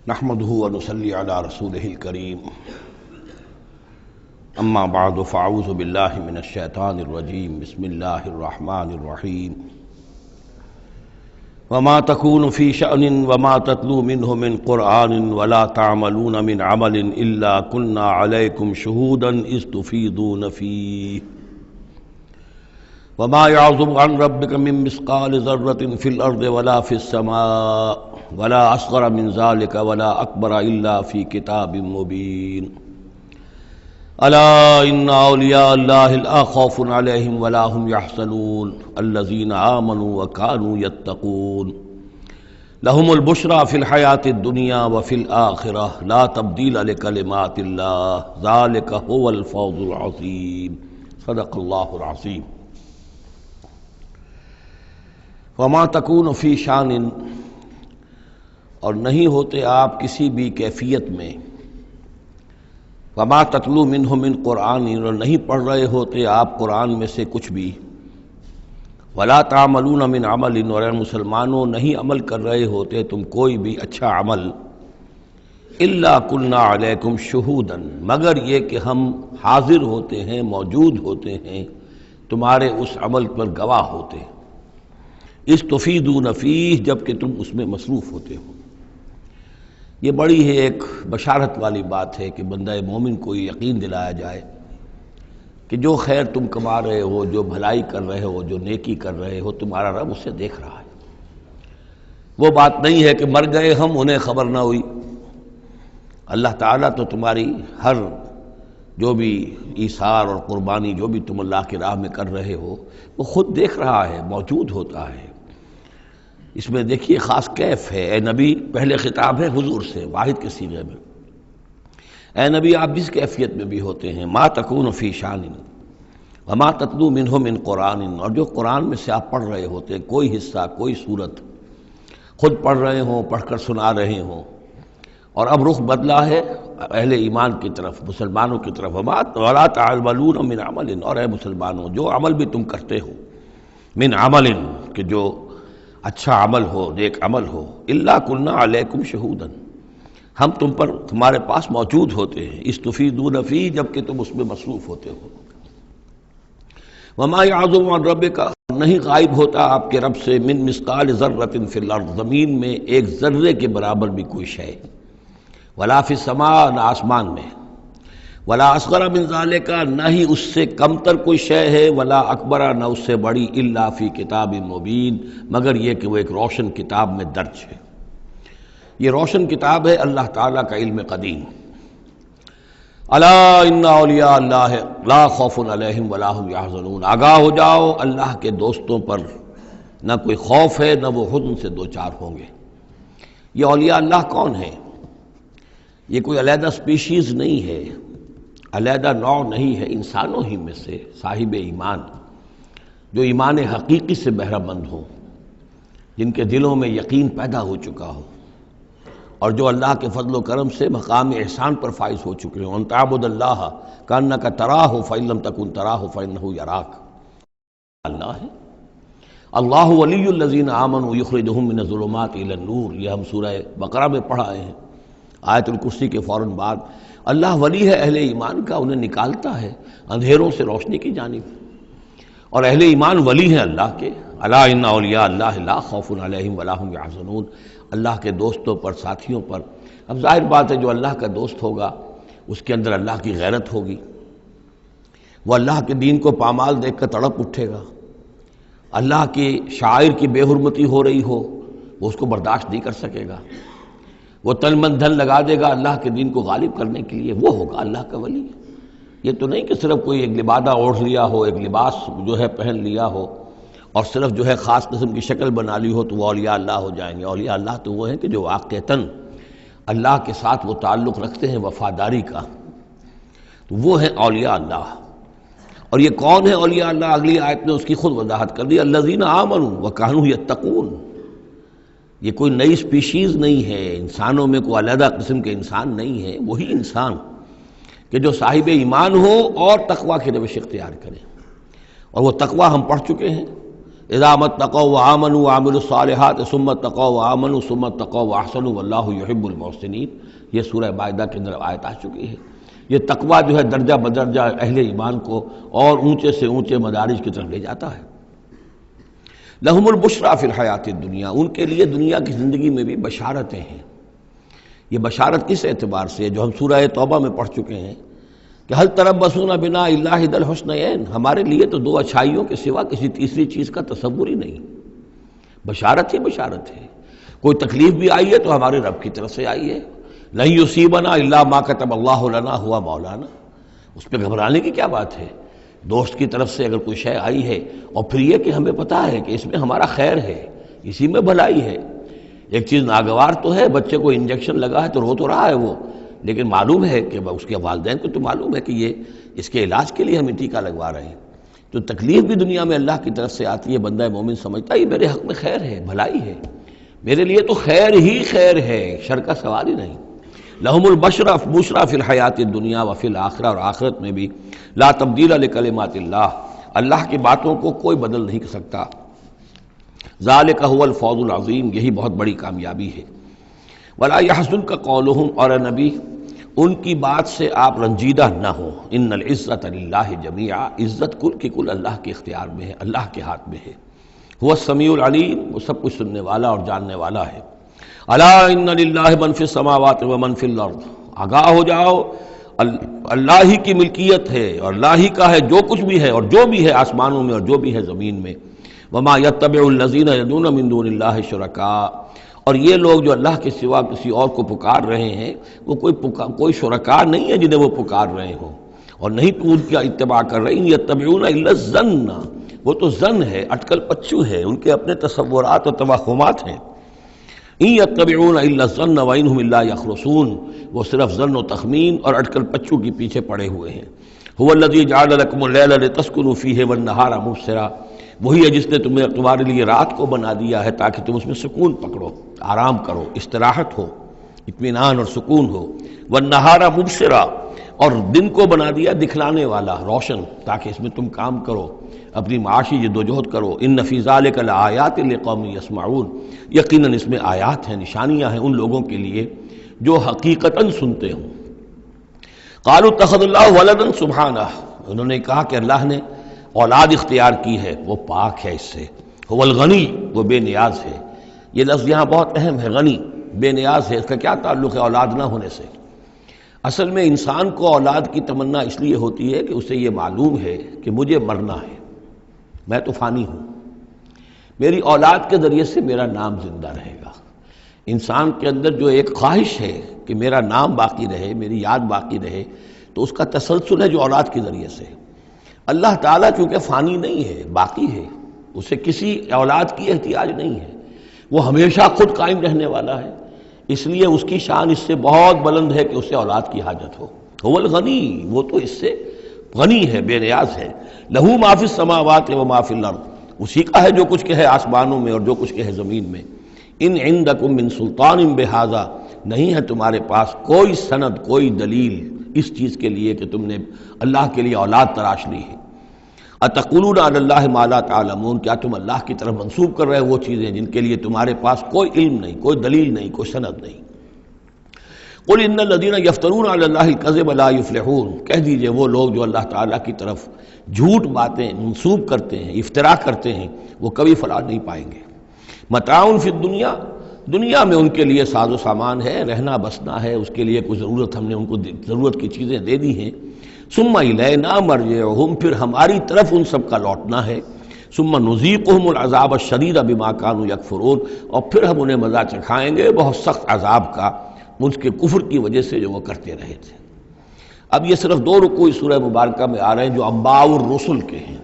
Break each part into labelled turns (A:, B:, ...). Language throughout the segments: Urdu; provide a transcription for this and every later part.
A: نحمده ونصلي على رسوله الكريم اما بعد فاعوذ بالله من الشیطان الرجیم بسم اللہ الرحمن الرحیم وما تكون في شأن وما تتلو منه من قرآن ولا تعملون من عمل إلا كنا عليكم شهودا إذ تفيضون فيه وما يعزب عن ربك من مثقال ذرة في الأرض ولا في السماء ولا أصغر من ذلك ولا أكبر إلا في كتاب مبين ألا إن أولياء الله لا خوف عليهم ولا هم يحزنون الذين آمنوا وكانوا يتقون لهم البشرى في الحياة الدنيا وفي الآخرة لا تبديل لكلمات الله ذلك هو الفوز العظيم صدق الله العظيم وما تكون في شان اور نہیں ہوتے آپ کسی بھی کیفیت میں وما تتلو منہ من قرآن اور نہیں پڑھ رہے ہوتے آپ قرآن میں سے کچھ بھی ولا تعملون من عمل اور اے مسلمانوں نہیں عمل کر رہے ہوتے تم کوئی بھی اچھا عمل الا کنا علیکم شہودا مگر یہ کہ ہم حاضر ہوتے ہیں موجود ہوتے ہیں تمہارے اس عمل پر گواہ ہوتے ہیں اس تفیدون فیہ جب کہ تم اس میں مصروف ہوتے ہو۔ یہ بڑی ہے ایک بشارت والی بات ہے کہ بندہ مومن کو یقین دلایا جائے کہ جو خیر تم کما رہے ہو، جو بھلائی کر رہے ہو، جو نیکی کر رہے ہو، تمہارا رب اسے دیکھ رہا ہے۔ وہ بات نہیں ہے کہ مر گئے ہم انہیں خبر نہ ہوئی۔ اللہ تعالیٰ تو تمہاری ہر جو بھی ایثار اور قربانی جو بھی تم اللہ کی راہ میں کر رہے ہو وہ خود دیکھ رہا ہے، موجود ہوتا ہے۔ اس میں دیکھیے خاص کیف ہے۔ اے نبی، پہلے خطاب ہے حضور سے واحد کے صیغے میں، اے نبی آپ جس کیفیت میں بھی ہوتے ہیں، ما تکون فی شان وما تتلو منہ من قرآن، اور جو قرآن میں سے آپ پڑھ رہے ہوتے ہیں، کوئی حصہ کوئی صورت خود پڑھ رہے ہوں، پڑھ کر سنا رہے ہوں، اور اب رخ بدلا ہے اہل ایمان کی طرف، مسلمانوں کی طرف، ولا تعملون من عمل، اور اے مسلمانوں جو عمل بھی تم کرتے ہو، من عمل کہ جو اچھا عمل ہو، نیک عمل ہو، الا کنا علیکم شہودا ہم تم پر تمہارے پاس موجود ہوتے ہیں، استفیدون فی جب کہ تم اس میں مصروف ہوتے ہو۔ وما یعزب عن ربک، نہیں غائب ہوتا آپ کے رب سے، من مثقال ذرۃ فی الارض، زمین میں ایک ذرے کے برابر بھی کوئی شے، ولا فی السماء، نہ آسمان میں، ولا اصغر من ذالک، نہ ہی اس سے کم تر کوئی شے ہے، ولا اکبر، نہ اس سے بڑی، الا فی کتاب مبین، مگر یہ کہ وہ ایک روشن کتاب میں درج ہے۔ یہ روشن کتاب ہے اللہ تعالیٰ کا علم قدیم۔ الا ان اولیاء اللہ لا خوف علیہم ولا هم یحزنون، آگاہ ہو جاؤ اللہ کے دوستوں پر نہ کوئی خوف ہے نہ وہ حزن سے دوچار ہوں گے۔ یہ اولیاء اللہ کون ہیں؟ یہ کوئی علیحدہ سپیشیز نہیں ہے، علیحدہ نوع نہیں ہے، انسانوں ہی میں سے صاحب ایمان، جو ایمان حقیقی سے بہرہ مند ہوں، جن کے دلوں میں یقین پیدا ہو چکا ہو، اور جو اللہ کے فضل و کرم سے مقام احسان پر فائز ہو چکے ہوں۔ ان تعبد اللہ کانک تراہ فإن لم تکن تراہ فإنہ یراک، اللہ ہے۔ اللہ ولی الذین آمنوا یخرجہم من الظلمات الی النور، یہ ہم سورہ بقرہ میں پڑھ آئے ہیں آیت الکرسی کے فوراً بعد۔ اللہ ولی ہے اہل ایمان کا، انہیں نکالتا ہے اندھیروں سے روشنی کی جانب، اور اہل ایمان ولی ہیں اللہ کے۔ الا ان اولیاء اللہ لا خوف علیہم ولا هم یحزنون، اللہ کے دوستوں پر، ساتھیوں پر۔ اب ظاہر بات ہے جو اللہ کا دوست ہوگا اس کے اندر اللہ کی غیرت ہوگی، وہ اللہ کے دین کو پامال دیکھ کر تڑپ اٹھے گا، اللہ کے شاعر کی بے حرمتی ہو رہی ہو وہ اس کو برداشت نہیں کر سکے گا، وہ تن من دھن لگا دے گا اللہ کے دین کو غالب کرنے کے لیے، وہ ہوگا اللہ کا ولی۔ یہ تو نہیں کہ صرف کوئی ایک لبادہ اوڑھ لیا ہو، ایک لباس جو ہے پہن لیا ہو اور صرف جو ہے خاص قسم کی شکل بنا لی ہو تو وہ اولیاء اللہ ہو جائیں گے۔ اولیاء اللہ تو وہ ہیں کہ جو واقعتاً اللہ کے ساتھ وہ تعلق رکھتے ہیں وفاداری کا، تو وہ ہیں اولیاء اللہ۔ اور یہ کون ہے اولیاء اللہ؟ اگلی آیت میں اس کی خود وضاحت کر دی، الذین آمنوا وکانوا یتقون۔ یہ کوئی نئی سپیشیز نہیں ہے، انسانوں میں کوئی علیحدہ قسم کے انسان نہیں ہے، وہی انسان کہ جو صاحب ایمان ہو اور تقوی کی روش اختیار کرے، اور وہ تقوی ہم پڑھ چکے ہیں اذا اتقوا وآمنوا وعملوا الصالحات ثم اتقوا وآمنوا ثم اتقوا واحسنوا واللہ یحب المحسنین، یہ سورہ مائدہ کے اندر آیت آ چکی ہے۔ یہ تقویٰ جو ہے درجہ بدرجہ اہل ایمان کو اور اونچے سے اونچے مدارج کی طرف لے جاتا ہے۔ لہم البشریٰ فی الحیات الدنیا، ان کے لیے دنیا کی زندگی میں بھی بشارتیں ہیں۔ یہ بشارت کس اعتبار سے ہے؟ جو ہم سورہ توبہ میں پڑھ چکے ہیں کہ حل تربصون بنا الا احدی الحسنیین، ہمارے لیے تو دو اچھائیوں کے سوا کسی تیسری چیز کا تصور ہی نہیں۔ بشارت ہی بشارت ہے۔ کوئی تکلیف بھی آئی ہے تو ہمارے رب کی طرف سے آئی ہے۔ لن یصیبنا الا ما کتب اللہ لنا ہوا مولانا، اس پہ گھبرانے کی کیا بات ہے؟ دوست کی طرف سے اگر کوئی شے آئی ہے اور پھر یہ کہ ہمیں پتہ ہے کہ اس میں ہمارا خیر ہے، اسی میں بھلائی ہے۔ ایک چیز ناگوار تو ہے، بچے کو انجیکشن لگا ہے تو رو تو رہا ہے وہ، لیکن معلوم ہے کہ اس کے والدین کو تو معلوم ہے کہ یہ اس کے علاج کے لیے ہمیں ٹیکہ لگوا رہے ہیں۔ تو تکلیف بھی دنیا میں اللہ کی طرف سے آتی ہے، بندہ مومن سمجھتا ہے یہ میرے حق میں خیر ہے، بھلائی ہے، میرے لیے تو خیر ہی خیر ہے، شر کا سوال ہی نہیں۔ لہم البشریٰ فی الحیات الدنیا وفی الآخرہ، اور آخرت میں بھی لا تبدیل لکلمات اللہ، اللہ کی باتوں کو کوئی بدل نہیں کر سکتا۔ ذالک هو الفوز العظیم، یہی بہت بڑی کامیابی ہے۔ ولا یحزنک قولہم، اور اے نبی ان کی بات سے آپ رنجیدہ نہ ہوں۔ ان العزت للہ جمیعا، عزت کل کی کل اللہ کے اختیار میں ہے، اللہ کے ہاتھ میں ہے۔ هو السمیع العلیم، وہ سب کچھ سننے والا اور جاننے والا ہے۔ الا ان للہ من فی السماوات ومن فی الارض، آگاہ ہو جاؤ، اللہ ہی کی ملکیت ہے اور اللہ ہی کا ہے جو کچھ بھی ہے اور جو بھی ہے آسمانوں میں اور جو بھی ہے زمین میں۔ وما یتبع الذین یدعون من دون اللہ شرکاء، اور یہ لوگ جو اللہ کے سوا کسی اور کو پکار رہے ہیں وہ کوئی شرکاء نہیں ہے جنہیں وہ پکار رہے ہوں، اور نہیں تو ان کا اتباع کر رہے ہیں۔ یتبعون الا الظن، وہ تو ظن ہے، اٹکل پچو ہے، ان کے اپنے تصورات اور توہمات ہیں۔ ان یتبعون الا الظن وان هم الا یخرصون، وہ صرف ظن و تخمین اور اٹکل پچو کے پیچھے پڑے ہوئے ہیں۔ هو الذی جعل لکم اللیل لتسکنوا فیہ والنہار مبصرا، وہی ہے جس نے تمہارے لیے رات کو بنا دیا ہے تاکہ تم اس میں سکون پکڑو، آرام کرو، استراحت ہو، اطمینان اور سکون ہو۔ والنہار مبصرا، اور دن کو بنا دیا دکھلانے والا، روشن، تاکہ اس میں تم کام کرو، اپنی معاشی جدوجہد کرو۔ ان فی ذلک لآیات لقوم یسمعون، یقیناً اس میں آیات ہیں، نشانیاں ہیں ان لوگوں کے لیے جو حقیقتاً سنتے ہوں۔ قالوا اتخذ اللہ ولدا سبحانہ، انہوں نے کہا کہ اللہ نے اولاد اختیار کی ہے، وہ پاک ہے اس سے۔ هو الغنی، وہ بے نیاز ہے۔ یہ لفظ یہاں بہت اہم ہے، غنی، بے نیاز ہے۔ اس کا کیا تعلق ہے اولاد نہ ہونے سے؟ اصل میں انسان کو اولاد کی تمنا اس لیے ہوتی ہے کہ اسے یہ معلوم ہے کہ مجھے مرنا ہے، میں تو فانی ہوں، میری اولاد کے ذریعے سے میرا نام زندہ رہے گا۔ انسان کے اندر جو ایک خواہش ہے کہ میرا نام باقی رہے، میری یاد باقی رہے، تو اس کا تسلسل ہے جو اولاد کے ذریعے سے۔ اللہ تعالیٰ چونکہ فانی نہیں ہے، باقی ہے، اسے کسی اولاد کی احتیاج نہیں ہے، وہ ہمیشہ خود قائم رہنے والا ہے، اس لیے اس کی شان اس سے بہت بلند ہے کہ اسے اولاد کی حاجت ہو۔ هو الغنی، وہ تو اس سے غنی ہے، بے نیاز ہے۔ لہو ما فی السماوات و ما فی الارض، اسی کا ہے جو کچھ کہ ہے آسمانوں میں اور جو کچھ کہ ہے زمین میں۔ ان عندکم من سلطان بہذا، نہیں ہے تمہارے پاس کوئی سند، کوئی دلیل اس چیز کے لیے کہ تم نے اللہ کے لیے اولاد تراش لی ہے۔ اتقولون علی اللہ ما لا تعلمون، کیا تم اللہ کی طرف منسوب کر رہے وہ چیزیں جن کے لیے تمہارے پاس کوئی علم نہیں، کوئی دلیل نہیں، کوئی سند نہیں۔ قل ان الذین یفترون علی اللہ الکذب لا یفلحون، کہہ دیجئے وہ لوگ جو اللہ تعالیٰ کی طرف جھوٹ باتیں منسوب کرتے ہیں، افتراء کرتے ہیں، وہ کبھی فلاح نہیں پائیں گے۔ متاع فی الدنیا، دنیا میں ان کے لیے ساز و سامان ہے، رہنا بسنا ہے، اس کے لیے کوئی ضرورت ہم نے ان کو ضرورت کی چیزیں دے دی ہیں۔ ثم الینا مرجعہم، پھر ہماری طرف ان سب کا لوٹنا ہے۔ ثم نذیقہم العذاب الشدید بما کانوا یکفرون، اور پھر ہم انہیں مزہ چکھائیں گے بہت سخت عذاب کا اس کے کفر کی وجہ سے جو وہ کرتے رہے تھے۔ اب یہ صرف 2 رکوع سورہ مبارکہ میں آ رہے ہیں جو انباء الرسل کے ہیں،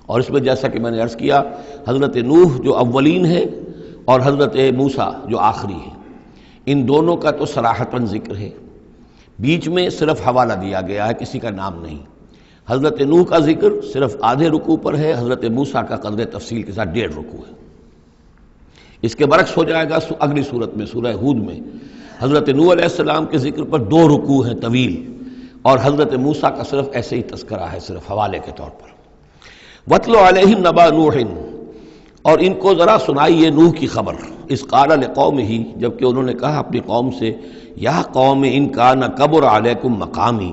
A: اور اس میں جیسا کہ میں نے عرض کیا حضرت نوح جو اولین ہے اور حضرت موسیٰ جو آخری ہے، ان دونوں کا تو صراحتاً ذکر ہے، بیچ میں صرف حوالہ دیا گیا ہے، کسی کا نام نہیں۔ حضرت نوح کا ذکر صرف آدھے رکوع پر ہے، حضرت موسیٰ کا قدر تفصیل کے ساتھ 1.5 رکوع ہے۔ اس کے برعکس ہو جائے گا اگلی صورت میں، سورہ ہود میں حضرت نوح علیہ السلام کے ذکر پر 2 رکوع ہیں طویل، اور حضرت موسیٰ کا صرف ایسے ہی تذکرہ ہے، صرف حوالے کے طور پر۔ وَاتْلُ عَلَيْهِمْ نَبَأَ نُوحٍ، اور ان کو ذرا سنائیے نوح کی خبر، اس قال لقومہ، جبکہ انہوں نے کہا اپنی قوم سے، یا قوم ان کان کبر علیکم مقامی،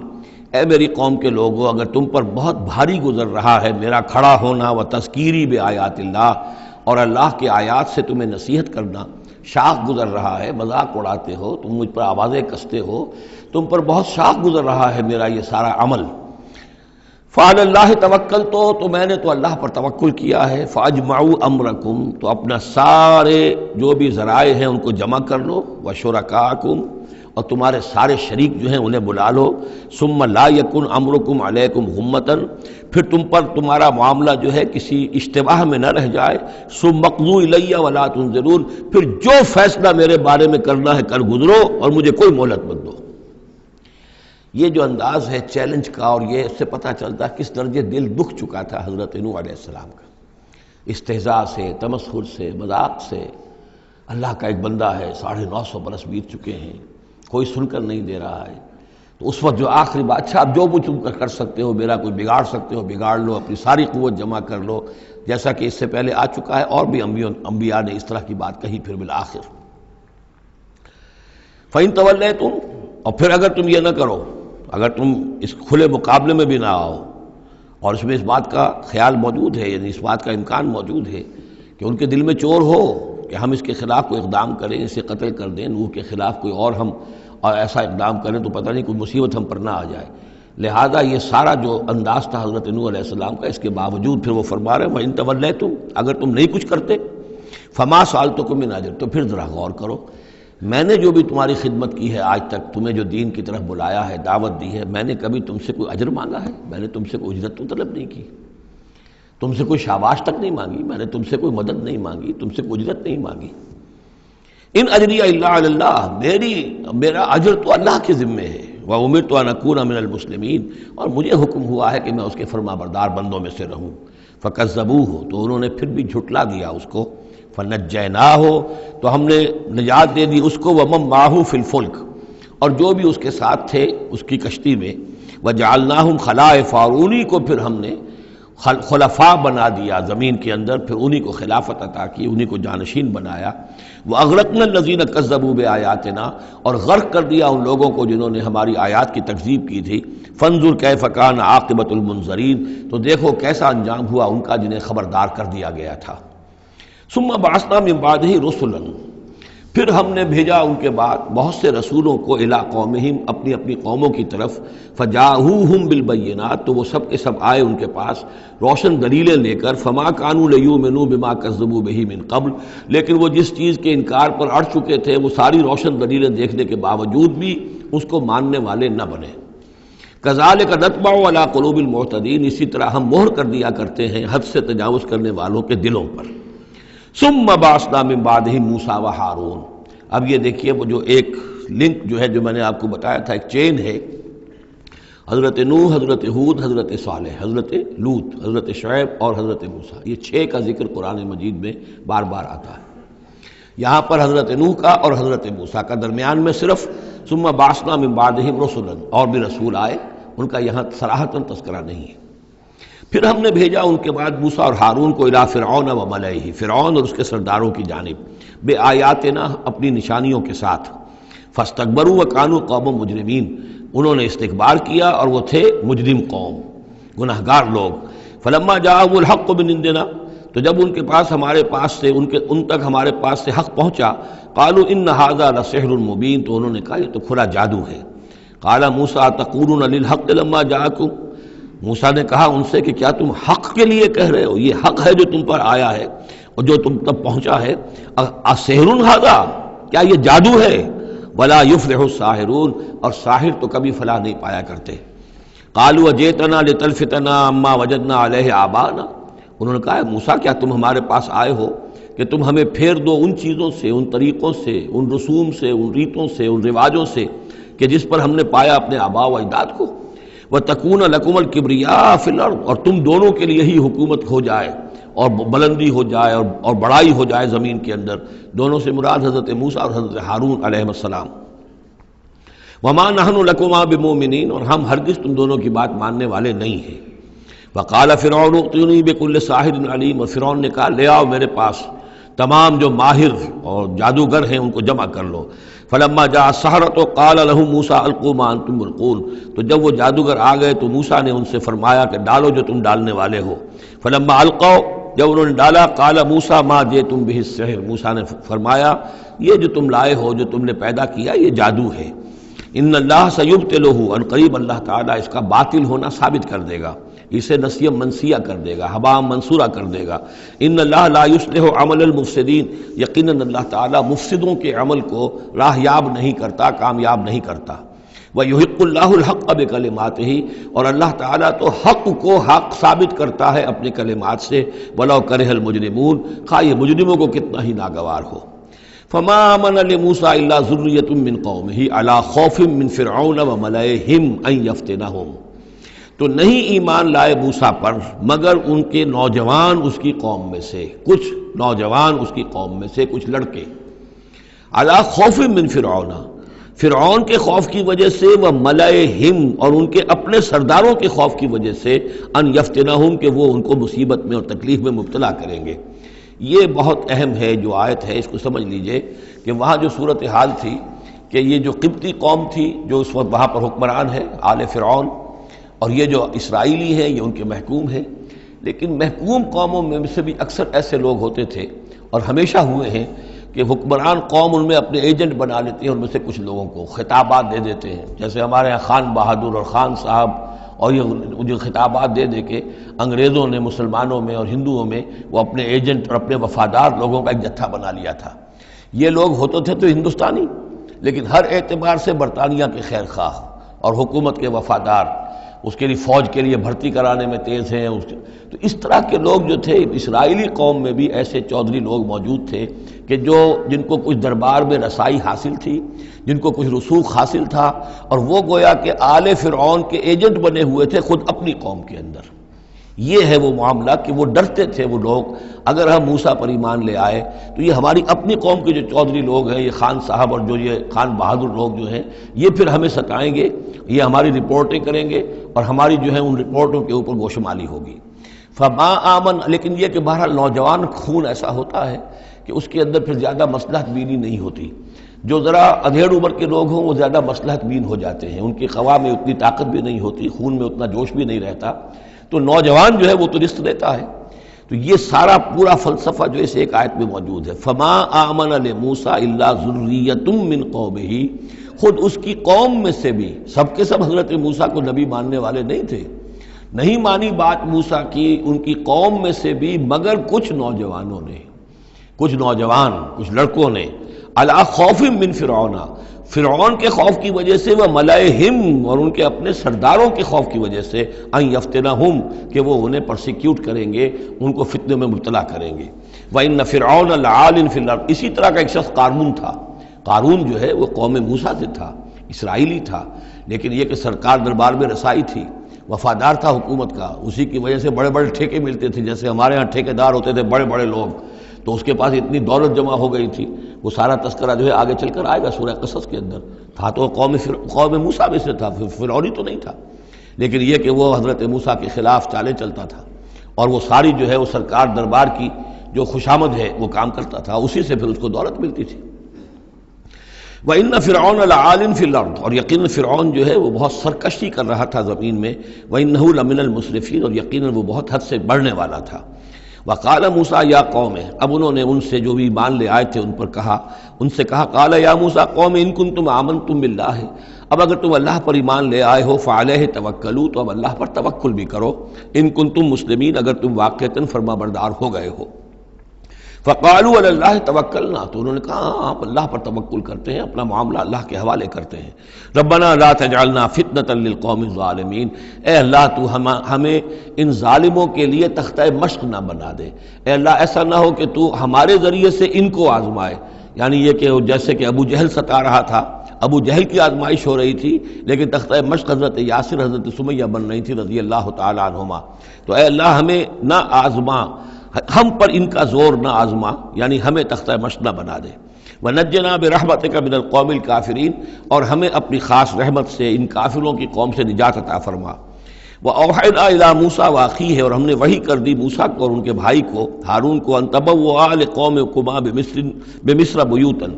A: اے میری قوم کے لوگوں، اگر تم پر بہت بھاری گزر رہا ہے میرا کھڑا ہونا، و تذکیری بآیات اللہ، اور اللہ کے آیات سے تمہیں نصیحت کرنا، شاق گزر رہا ہے، مذاق اڑاتے ہو تم، مجھ پر آوازیں کستے ہو، تم پر بہت شاق گزر رہا ہے میرا یہ سارا عمل، فعلی اللہ توکل، تو میں نے تو اللہ پر توکل کیا ہے، فاجمعوا امرکم، تو اپنا سارے جو بھی ذرائع ہیں ان کو جمع کر لو، وشرکاکم، اور تمہارے سارے شریک جو ہیں انہیں بلا لو، ثم لا یکن امرکم علیکم غمۃ، پھر تم پر تمہارا معاملہ جو ہے کسی اشتباہ میں نہ رہ جائے، ثم اقضوا الی ولا تنظرون، پھر جو فیصلہ میرے بارے میں کرنا ہے کر گزرو اور مجھے کوئی مہلت مت دو۔ یہ جو انداز ہے چیلنج کا، اور یہ اس سے پتہ چلتا ہے کس درجے دل دکھ چکا تھا حضرت نوح علیہ السلام کا، استہزاء سے، تمسخر سے، مذاق سے، اللہ کا ایک بندہ ہے، 950 برس بیت چکے ہیں، کوئی سن کر نہیں دے رہا ہے، تو اس وقت جو آخری بات، اچھا اب جو کچھ تم کر سکتے ہو، میرا کوئی بگاڑ سکتے ہو بگاڑ لو، اپنی ساری قوت جمع کر لو، جیسا کہ اس سے پہلے آ چکا ہے، اور بھی انبیاء نے اس طرح کی بات کہی۔ پھر بالآخر فَإِن تَوَلَّيْتُمْ، اور پھر اگر تم یہ نہ کرو، اگر تم اس کھلے مقابلے میں بھی نہ آؤ، اور اس میں اس بات کا خیال موجود ہے، یعنی اس بات کا امکان موجود ہے کہ ان کے دل میں چور ہو کہ ہم اس کے خلاف کوئی اقدام کریں، اسے قتل کر دیں، نوح کے خلاف کوئی اور ہم ایسا اقدام کریں تو پتہ نہیں کوئی مصیبت ہم پر نہ آ جائے، لہذا یہ سارا جو انداز تھا حضرت نوح علیہ السلام کا، اس کے باوجود پھر وہ فرما رہے ہیں وَإِن تَوَلَّيْتُمْ، اگر تم نہیں کچھ کرتے، فَمَا سَأَلْتُكُم مِّنْ أَجْرٍ، تو پھر ذرا غور کرو، میں نے جو بھی تمہاری خدمت کی ہے آج تک، تمہیں جو دین کی طرف بلایا ہے، دعوت دی ہے، میں نے کبھی تم سے کوئی اجر مانگا ہے؟ میں نے تم سے کوئی اجرت تو طلب نہیں کی، تم سے کوئی شاباش تک نہیں مانگی، میں نے تم سے کوئی مدد نہیں مانگی، تم سے کوئی اجرت نہیں مانگی۔ ان اجری الا علی اللہ، میرا اجر تو اللہ کے ذمے ہے، وامرت ان اکون من المسلمین، اور مجھے حکم ہوا ہے کہ میں اس کے فرما بردار بندوں میں سے رہوں۔ فکذبوہ، تو انہوں نے پھر بھی جھٹلا دیا اس کو، فنجیناہ، تو ہم نے نجات دے دی اس کو، ومن معہ فی الفلک، اور جو بھی اس کے ساتھ تھے اس کی کشتی میں، وجعلناہم خلائف، اور انہی کو پھر ہم نے خلفاء بنا دیا زمین کے اندر، پھر انہی کو خلافت عطا کی، انہی کو جانشین بنایا۔ وَأَغْرَقْنَا الَّذِينَ كَذَّبُوا بِآيَاتِنَا، اور غرق کر دیا ان لوگوں کو جنہوں نے ہماری آیات کی تکذیب کی تھی۔ فَانظُرْ كَيْفَ كَانَ عَاقِبَةُ الْمُنذَرِينَ، تو دیکھو کیسا انجام ہوا ان کا جنہیں خبردار کر دیا گیا تھا۔ ثُمَّ بَعَثْنَا مِن بَعْدِهِ رُسُلًا، پھر ہم نے بھیجا ان کے بعد بہت سے رسولوں کو، الی قومہم، اپنی اپنی قوموں کی طرف، فجاءوہم بالبینات، تو وہ سب کے سب آئے ان کے پاس روشن دلیلیں لے کر، فما کانوا لیؤمنوا بما کذبوا بہ من قبل، لیکن وہ جس چیز کے انکار پر اڑ چکے تھے وہ ساری روشن دلیلیں دیکھنے کے باوجود بھی اس کو ماننے والے نہ بنے۔ کذالک نطبع علی قلوب المعتدین، اسی طرح ہم مہر کر دیا کرتے ہیں حد سے تجاوز کرنے والوں کے دلوں پر۔ ثم بعثنا من بعدہم موسیٰ و ہارون، اب یہ دیکھیے وہ جو ایک لنک جو ہے، جو میں نے آپ کو بتایا تھا، ایک چین ہے، حضرت نوح، حضرت ہود، حضرت صالح، حضرت لوط، حضرت شعیب اور حضرت موسیٰ، یہ 6 کا ذکر قرآن مجید میں بار بار آتا ہے۔ یہاں پر حضرت نوح کا اور حضرت موسیٰ کا، درمیان میں صرف ثم بعثنا من بعدہم رسلا، اور بھی رسول آئے، ان کا یہاں صراحتاً تذکرہ نہیں ہے۔ پھر ہم نے بھیجا ان کے بعد موسیٰ اور ہارون کو، الی فرعون و ملئہ، فرعون اور اس کے سرداروں کی جانب، بے آیاتنا، اپنی نشانیوں کے ساتھ، فاستکبروا وکانوا قوم مجرمین، انہوں نے استکبار کیا اور وہ تھے مجرم قوم، گناہگار لوگ۔ فلما جاءهم الحق من عندنا، تو جب ان کے پاس ہمارے پاس سے ان تک ہمارے پاس سے حق پہنچا، قالوا ان ھذا لسحر مبین، تو انہوں نے کہا یہ تو کھلا جادو ہے۔ قال موسیٰ تقولون للحق لما جاءکم، موسیٰ نے کہا ان سے کہ کیا تم حق کے لیے کہہ رہے ہو، یہ حق ہے جو تم پر آیا ہے اور جو تم تک پہنچا ہے، اسحر ھذا، کیا یہ جادو ہے؟ ولا یفلح الساحرون، اور ساحر تو کبھی فلاح نہیں پایا کرتے۔ قالوا اجئتنا لتلفتنا عما وجدنا علیہ آباءنا، انہوں نے کہا موسیٰ کیا تم ہمارے پاس آئے ہو کہ تم ہمیں پھیر دو ان چیزوں سے، ان طریقوں سے، ان رسوم سے، ان ریتوں سے، ان رواجوں سے کہ جس پر ہم نے پایا اپنے آباء و اجداد کو، وَتَكُونَ لَكُمُ الْكِبْرِيَاءُ فِي الْأَرْضِ، اور تم دونوں کے لیے ہی حکومت ہو جائے اور بلندی ہو جائے اور بڑائی ہو جائے زمین کے اندر۔ دونوں سے مراد حضرت موسیٰ اور حضرت ہارون علیہ السلام۔ وَمَا نَحْنُ لَكُمَا بِمُؤْمِنِينَ، اور ہم ہرگز تم دونوں کی بات ماننے والے نہیں ہیں۔ وقال فرعون ائتونی بکل ساحر علیم، اور فرعون نے کہا لے آؤ میرے پاس تمام جو ماہر اور جادوگر ہیں ان کو جمع کر لو۔ فلما جاء السحرۃ قال لهم موسیٰ القوا ما انتم ملقون، تو جب وہ جادوگر آ گئے تو موسیٰ نے ان سے فرمایا کہ ڈالو جو تم ڈالنے والے ہو۔ فلما القوا، جب انہوں نے ڈالا، قال موسیٰ ما جئتم به السحر، موسیٰ نے فرمایا یہ جو تم لائے ہو، جو تم نے پیدا کیا، یہ جادو ہے۔ ان اللہ سیبطلہ، ان قریب اللہ تعالیٰ اس کا باطل ہونا ثابت کر دے گا، اسے نسیہ منسیہ کر دے گا، ہبا منصورہ کر دے گا۔ ان اللہ لا یصلح عمل المفسدین، یقیناً اللہ تعالیٰ مفسدوں کے عمل کو راہیاب نہیں کرتا، کامیاب نہیں کرتا۔ وَيُحِقُّ اللَّهُ الْحَقَّ بِكَلِمَاتِهِ، اور اللہ تعالیٰ تو حق کو حق ثابت کرتا ہے اپنے کلمات سے، وَلَوْ كَرِهَ الْمُجْرِمُونَ، خواہ یہ مجرموں کو کتنا ہی ناگوار ہو۔ فما آمن لموسیٰ الا ذریۃ من قومہ علی خوف من فرعون وملئہم ان یفتنہم، تو نہیں ایمان لائے موسیٰ پر مگر ان کے نوجوان اس کی قوم میں سے، کچھ نوجوان اس کی قوم میں سے، کچھ لڑکے، علی خوف من فرعون، فرعون کے خوف کی وجہ سے، وملئہم، اور ان کے اپنے سرداروں کے خوف کی وجہ سے، ان یفتنہم، کہ وہ ان کو مصیبت میں اور تکلیف میں مبتلا کریں گے۔ یہ بہت اہم ہے جو آیت ہے، اس کو سمجھ لیجئے کہ وہاں جو صورتحال تھی کہ یہ جو قبطی قوم تھی جو اس وقت وہاں پر حکمران ہے آل فرعون، اور یہ جو اسرائیلی ہیں یہ ان کے محکوم ہیں، لیکن محکوم قوموں میں سے بھی اکثر ایسے لوگ ہوتے تھے اور ہمیشہ ہوئے ہیں کہ حکمران قوم ان میں اپنے ایجنٹ بنا لیتی ہیں، ان میں سے کچھ لوگوں کو خطابات دے دیتے ہیں، جیسے ہمارے یہاں خان بہادر اور خان صاحب، اور یہ جو خطابات دے دے کے انگریزوں نے مسلمانوں میں اور ہندوؤں میں وہ اپنے ایجنٹ اور اپنے وفادار لوگوں کا ایک جتھا بنا لیا تھا۔ یہ لوگ ہوتے تھے تو ہندوستانی، لیکن ہر اعتبار سے برطانیہ کے خیر خواہ اور حکومت کے وفادار، اس کے لیے فوج کے لیے بھرتی کرانے میں تیز ہیں۔ تو اس طرح کے لوگ جو تھے اسرائیلی قوم میں بھی ایسے چودھری لوگ موجود تھے کہ جن کو کچھ دربار میں رسائی حاصل تھی، جن کو کچھ رسوخ حاصل تھا، اور وہ گویا کہ آل فرعون کے ایجنٹ بنے ہوئے تھے خود اپنی قوم کے اندر۔ یہ ہے وہ معاملہ کہ وہ ڈرتے تھے وہ لوگ، اگر ہم موسیٰ پر ایمان لے آئے تو یہ ہماری اپنی قوم کے جو چودھری لوگ ہیں، یہ خان صاحب اور جو یہ خان بہادر لوگ جو ہیں، یہ پھر ہمیں ستائیں گے، یہ ہماری رپورٹیں کریں گے اور ہماری جو ہے ان رپورٹوں کے اوپر گوشمالی ہوگی۔ فما آمن، لیکن یہ کہ بہرحال نوجوان خون ایسا ہوتا ہے کہ اس کے اندر پھر زیادہ مصلحت بینی نہیں ہوتی۔ جو ذرا ادھیڑ عمر کے لوگ ہوں وہ زیادہ مصلحت بین ہو جاتے ہیں، ان کی خوا میں اتنی طاقت بھی نہیں ہوتی، خون میں اتنا جوش بھی نہیں رہتا، تو نوجوان جو ہے وہ تو رزق دیتا ہے۔ تو یہ سارا پورا فلسفہ جو اس ایک آیت میں موجود ہے، فما آمن لموسیٰ الا ذریۃ من قومہ، خود اس کی قوم میں سے بھی، سب کے سب حضرت موسیٰ کو نبی ماننے والے نہیں تھے، نہیں مانی بات موسیٰ کی ان کی قوم میں سے بھی مگر کچھ نوجوانوں نے، کچھ نوجوان، کچھ لڑکوں نے، علی خوف من فرعون، فرعون کے خوف کی وجہ سے، وہ ملئہم، اور ان کے اپنے سرداروں کے خوف کی وجہ سے، ان یفتنہم، کہ وہ انہیں پرسیکیوٹ کریں گے، ان کو فتنے میں مبتلا کریں گے۔ وَإِنَّ فِرْعَوْنَ لَعَالٍ فِي الْأَرْضِ، اسی طرح کا ایک شخص قارون تھا۔ قارون جو ہے وہ قوم موسیٰ سے تھا، اسرائیلی تھا، لیکن یہ کہ سرکار دربار میں رسائی تھی، وفادار تھا حکومت کا، اسی کی وجہ سے بڑے بڑے ٹھیکے ملتے تھے، جیسے ہمارے ہاں ٹھیکیدار ہوتے تھے بڑے بڑے لوگ، تو اس کے پاس اتنی دولت جمع ہو گئی تھی۔ وہ سارا تذکرہ جو ہے آگے چل کر آئے گا سورہ قصص کے اندر، تھا تو قوم موسیٰ میں سے تھا، فرعونی تو نہیں تھا، لیکن یہ کہ وہ حضرت موسیٰ کے خلاف چالیں چلتا تھا، اور وہ ساری جو ہے وہ سرکار دربار کی جو خوشامد ہے وہ کام کرتا تھا، اسی سے پھر اس کو دولت ملتی تھی۔ وَإِنَّ فِرْعَوْنَ لَعَالٍ فِي الْأَرْضِ، اور یقیناً فرعون جو ہے وہ بہت سرکشی کر رہا تھا زمین میں، وَإِنَّهُ لَمِنَ الْمُسْرِفِينَ، اور یقیناً وہ بہت حد سے بڑھنے والا تھا۔ وقال موسیٰ یا قوم، اب انہوں نے ان سے جو بھی ایمان لے آئے تھے ان پر کہا، ان سے کہا، قال یا موسیٰ قوم ان کنتم آمنتم باللہ، اب اگر تم اللہ پر ایمان لے آئے ہو، فعلیہ توکلوا، تو اب اللہ پر توکل بھی کرو، ان کنتم مسلمین، اگر تم واقعتاً فرما بردار ہو گئے ہو۔ فقالوا علی اللہ توکلنا، تو انہوں نے کہا ہاں آپ اللہ پر توکل کرتے ہیں، اپنا معاملہ اللہ کے حوالے کرتے ہیں۔ ربنا لا تجعلنا فتنة للقوم الظالمین، اے اللہ تو ہمیں ان ظالموں کے لیے تختہ مشق نہ بنا دے، اے اللہ ایسا نہ ہو کہ تو ہمارے ذریعے سے ان کو آزمائے، یعنی یہ کہ جیسے کہ ابو جہل ستا رہا تھا، ابو جہل کی آزمائش ہو رہی تھی، لیکن تختہ مشق حضرت یاسر، حضرت سمیہ بن رہی تھی رضی اللہ تعالیٰ عنہما، تو اے اللہ ہمیں نہ آزما، ہم پر ان کا زور نہ آزما، یعنی ہمیں تختہ مشق نہ بنا دے۔ وَنَجِّنَا بِرَحْمَتِكَ مِنَ الْقَوْمِ الْكَافِرِينَ، اور ہمیں اپنی خاص رحمت سے ان کافروں کی قوم سے نجات عطا فرما۔ وَأَوْحَيْنَا إِلَىٰ مُوسَىٰ وَأَخِيهِ، اور ہم نے وحی کر دی موسیٰ کو اور ان کے بھائی کو ہارون کو، أَن تَبَوَّآ لِقَوْمِكُمَا بِمِصْرَ بُيُوتًا،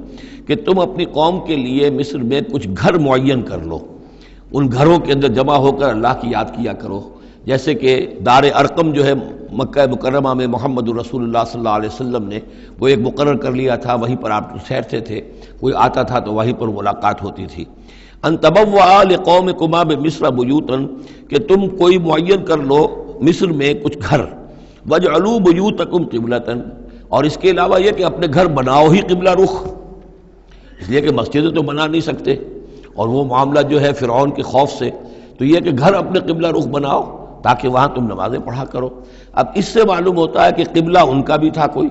A: کہ تم اپنی قوم کے لیے مصر میں کچھ گھر معین کر لو، ان گھروں کے اندر جمع ہو کر اللہ کی یاد کیا کرو، جیسے کہ دار ارقم جو ہے مکہ مکرمہ میں محمد الرسول اللہ صلی اللہ علیہ وسلم نے وہ ایک مقرر کر لیا تھا، وہیں پر آپ ٹھہرتے تھے، کوئی آتا تھا تو وہیں پر ملاقات ہوتی تھی۔ ان تبوأ لقومکما بمصر بیوتا، کہ تم کوئی معین کر لو مصر میں کچھ گھر، واجعلوا بیوتکم قبلۃ، اور اس کے علاوہ یہ کہ اپنے گھر بناؤ ہی قبلہ رخ، اس لیے کہ مسجدیں تو بنا نہیں سکتے، اور وہ معاملہ جو ہے فرعون کے خوف سے، تو یہ کہ گھر اپنے قبلہ رخ بناؤ تاکہ وہاں تم نمازیں پڑھا کرو۔ اب اس سے معلوم ہوتا ہے کہ قبلہ ان کا بھی تھا کوئی،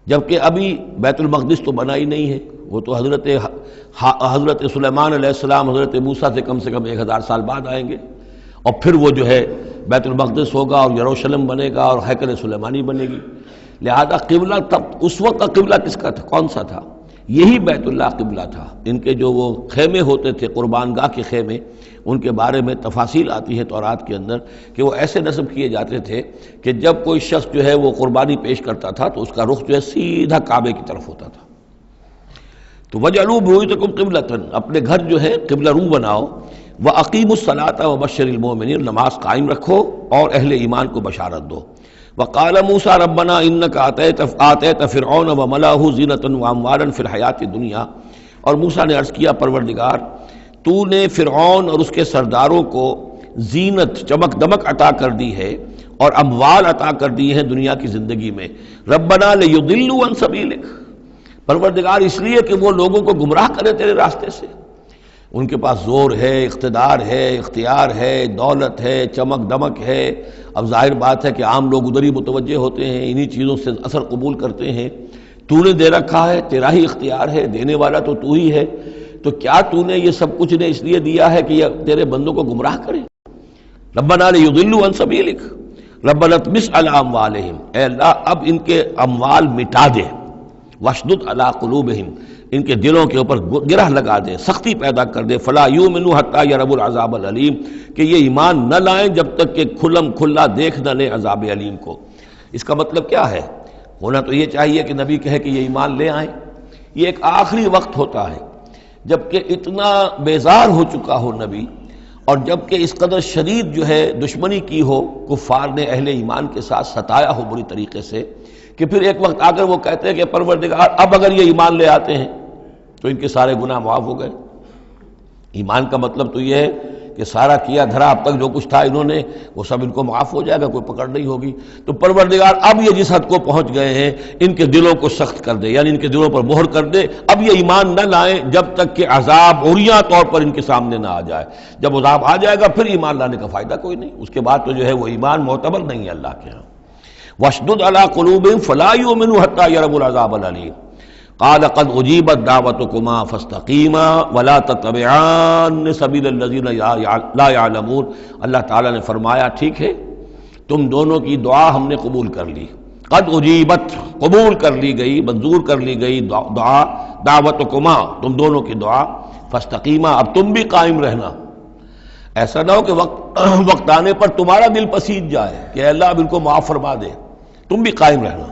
A: جبکہ ابھی بیت المقدس تو بنا ہی نہیں ہے، وہ تو حضرت سلیمان علیہ السلام حضرت موسیٰ سے کم 1000 سال بعد آئیں گے، اور پھر وہ جو ہے بیت المقدس ہوگا اور یروشلم بنے گا اور ہیکل سلیمانی بنے گی۔ لہذا قبلہ تب اس وقت کا قبلہ کس کا تھا، کون سا تھا؟ یہی بیت اللہ قبلہ تھا۔ ان کے جو وہ خیمے ہوتے تھے قربان گاہ کے خیمے، ان کے بارے میں تفاصیل آتی ہے تورات کے اندر کہ وہ ایسے نصب کیے جاتے تھے کہ جب کوئی شخص جو ہے وہ قربانی پیش کرتا تھا تو اس کا رخ جو ہے سیدھا کعبے کی طرف ہوتا تھا۔ تو وَجْعَلُوا بُيُوتَكُمْ قِبْلَةً، اپنے گھر جو ہے قبلہ رو بناؤ، وَأَقِيمُوا الصَّلَاةَ وَبَشِّرِ الْمُؤْمِنِينَ، نماز قائم رکھو اور اہل ایمان کو بشارت دو۔ وقال موسیٰ ربنا انک آتیت فرعون وملأہ زینۃ واموالا فی الحیاۃ الدنیا، اور موسیٰ نے عرض کیا پروردگار تو نے فرعون اور اس کے سرداروں کو زینت چمک دمک عطا کر دی ہے اور اموال عطا کر دی ہیں دنیا کی زندگی میں، ربنا لیضلوا عن سبیلک، پروردگار اس لیے کہ وہ لوگوں کو گمراہ کرے تیرے راستے سے، ان کے پاس زور ہے، اقتدار ہے، اختیار ہے، دولت ہے، چمک دمک ہے۔ اب ظاہر بات ہے کہ عام لوگ ادھر ہی متوجہ ہوتے ہیں، انہی چیزوں سے اثر قبول کرتے ہیں۔ تو نے دے رکھا ہے، تیرا ہی اختیار ہے، دینے والا تو ہی ہے، تو کیا تو نے یہ سب کچھ نے اس لیے دیا ہے کہ یہ تیرے بندوں کو گمراہ کرے؟ ربنا لیضلوا عن سبیلک ربنا اطمس علی اموالہم، اے اللہ اب ان کے اموال مٹا دے، واشدد علی قلوبہم، ان کے دلوں کے اوپر گرہ لگا دے، سختی پیدا کر دے، فلا یؤمنوا حتی یروا العذاب العلیم، کہ یہ ایمان نہ لائیں جب تک کہ کھلم کھلا دیکھ نہ لیں عذاب علیم کو۔ اس کا مطلب کیا ہے؟ ہونا تو یہ چاہیے کہ نبی کہے کہ یہ ایمان لے آئیں، یہ ایک آخری وقت ہوتا ہے جبکہ اتنا بیزار ہو چکا ہو نبی، اور جبکہ اس قدر شدید جو ہے دشمنی کی ہو کفار نے اہل ایمان کے ساتھ، ستایا ہو بری طریقے سے، کہ پھر ایک وقت آ کر وہ کہتے ہیں کہ پروردگار اب اگر یہ ایمان لے آتے ہیں تو ان کے سارے گناہ معاف ہو گئے۔ ایمان کا مطلب تو یہ ہے کہ سارا کیا دھرا اب تک جو کچھ تھا انہوں نے وہ سب ان کو معاف ہو جائے گا، کوئی پکڑ نہیں ہوگی۔ تو پروردگار اب یہ جس حد کو پہنچ گئے ہیں ان کے دلوں کو سخت کر دے، یعنی ان کے دلوں پر مہر کر دے، اب یہ ایمان نہ لائیں جب تک کہ عذاب عریاں طور پر ان کے سامنے نہ آ جائے۔ جب عذاب آ جائے گا پھر ایمان لانے کا فائدہ کوئی نہیں، اس کے بعد تو جو ہے وہ ایمان معتبر نہیں ہے اللہ کے ہاں۔ واشدد علی قلوبہم فلا یؤمنوا حتی یروا العذاب العلیم، قال قد اجیبت دعوتکما فاستقیما ولا تتبعان سبیل الذین لا یعلمون۔ اللہ تعالیٰ نے فرمایا ٹھیک ہے، تم دونوں کی دعا ہم نے قبول کر لی، قد اجیبت قبول کر لی گئی، منظور کر لی گئی دعا، دعوتکما تم دونوں کی دعا، فاستقیما اب تم بھی قائم رہنا، ایسا نہ ہو کہ وقت آنے پر تمہارا دل پسیج جائے کہ اللہ اب ان کو معاف فرما دے، تم بھی قائم رہنا۔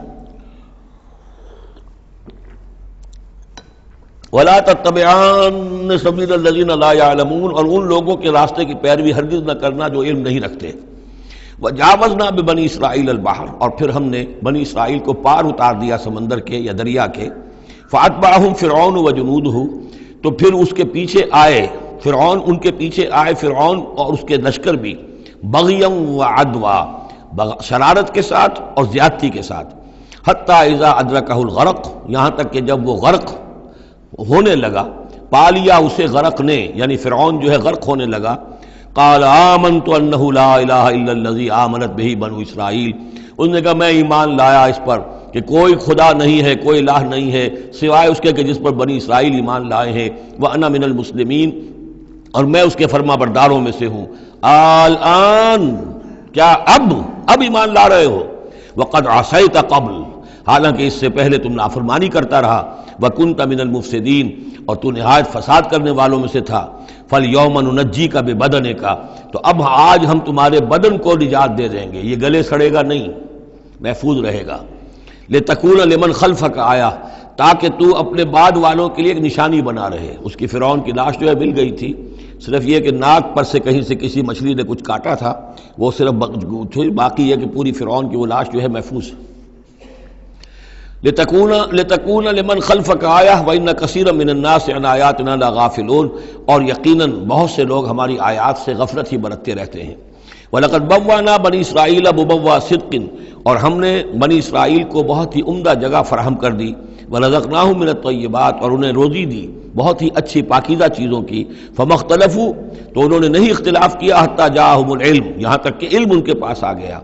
A: وَلَا تَتَّبِعَانَّ سَبِيلَ الَّذِينَ لَا يَعْلَمُونَ، اور ان لوگوں کے راستے کی پیروی ہرگز نہ کرنا جو علم نہیں رکھتے۔ وَجَاوَزْنَا بِبَنِي إِسْرَائِيلَ الْبَحْرَ، اور پھر ہم نے بنی اسرائیل کو پار اتار دیا سمندر کے یا دریا کے، فَأَتْبَعَهُمْ فِرْعَوْنُ وَجُنُودُهُ، تو پھر اس کے پیچھے آئے فرعون، ان کے پیچھے آئے فرعون اور اس کے لشکر بھی، بغیًا وعدوا، شرارت کے ساتھ اور زیادتی کے ساتھ، حتیٰ اذا ادرکہ الغرق، یہاں تک کہ جب وہ غرق ہونے لگا، پا لیا اسے غرق نے، یعنی فرعون جو ہے غرق ہونے لگا، قال آمنت انہ لا الہ الا الذی آمنت بہ بنو اسرائیل، اس نے کہا میں ایمان لایا اس پر کہ کوئی خدا نہیں ہے، کوئی الہ نہیں ہے سوائے اس کے کہ جس پر بنی اسرائیل ایمان لائے ہیں، وانا من المسلمین، اور میں اس کے فرما برداروں میں سے ہوں۔ الآن، کیا اب ایمان لا رہے ہو؟ وقد عصیت قبل، حالانکہ اس سے پہلے تم نافرمانی کرتا رہا، وَكُنْتَ مِنَ الْمُفْسِدِينَ، اور تو نہایت فساد کرنے والوں میں سے تھا۔ فَالْيَوْمَ نُنَجِّيكَ بِبَدَنِكَ، تو اب آج ہم تمہارے بدن کو نجات دے دیں گے، یہ گلے سڑے گا نہیں، محفوظ رہے گا۔ لِتَكُونَ لِمَنْ خَلْفَكَ آیَةً، تاکہ تو اپنے بعد والوں کے لیے ایک نشانی بنا رہے۔ اس کی فرعون کی لاش جو ہے مل گئی تھی، صرف یہ کہ ناک پر سے کہیں سے کسی مچھلی نے کچھ کاٹا تھا، وہ صرف باقی ہے کہ پوری فرعون کی وہ لاش جو ہے محفوظ ہے۔ لِتَكُونَ لِمَنْ خَلْفَكَ آیَةً وَإِنَّ كَثِيرًا مِنَ النَّاسِ عَنْ آیَاتِنَا لَغَافِلُونَ، اور یقیناً بہت سے لوگ ہماری آیات سے غفلت ہی برتتے رہتے ہیں۔ وَلَقَدْ بَوَّأْنَا بَنِي إِسْرَائِيلَ مُبَوَّأَ صِدْقٍ، اور ہم نے بنی اسرائیل کو بہت ہی عمدہ جگہ فراہم کر دی۔ وَرَزَقْنَاهُم مِّنَ الطَّيِّبَاتِ، اور انہیں روزی دی بہت ہی اچھی پاکیزہ چیزوں کی۔ فَمَا اخْتَلَفُوا، تو انہوں نے نہیں اختلاف کیا، حتیٰ جاءہم العلم، یہاں تک کہ علم ان کے پاس آ گیا۔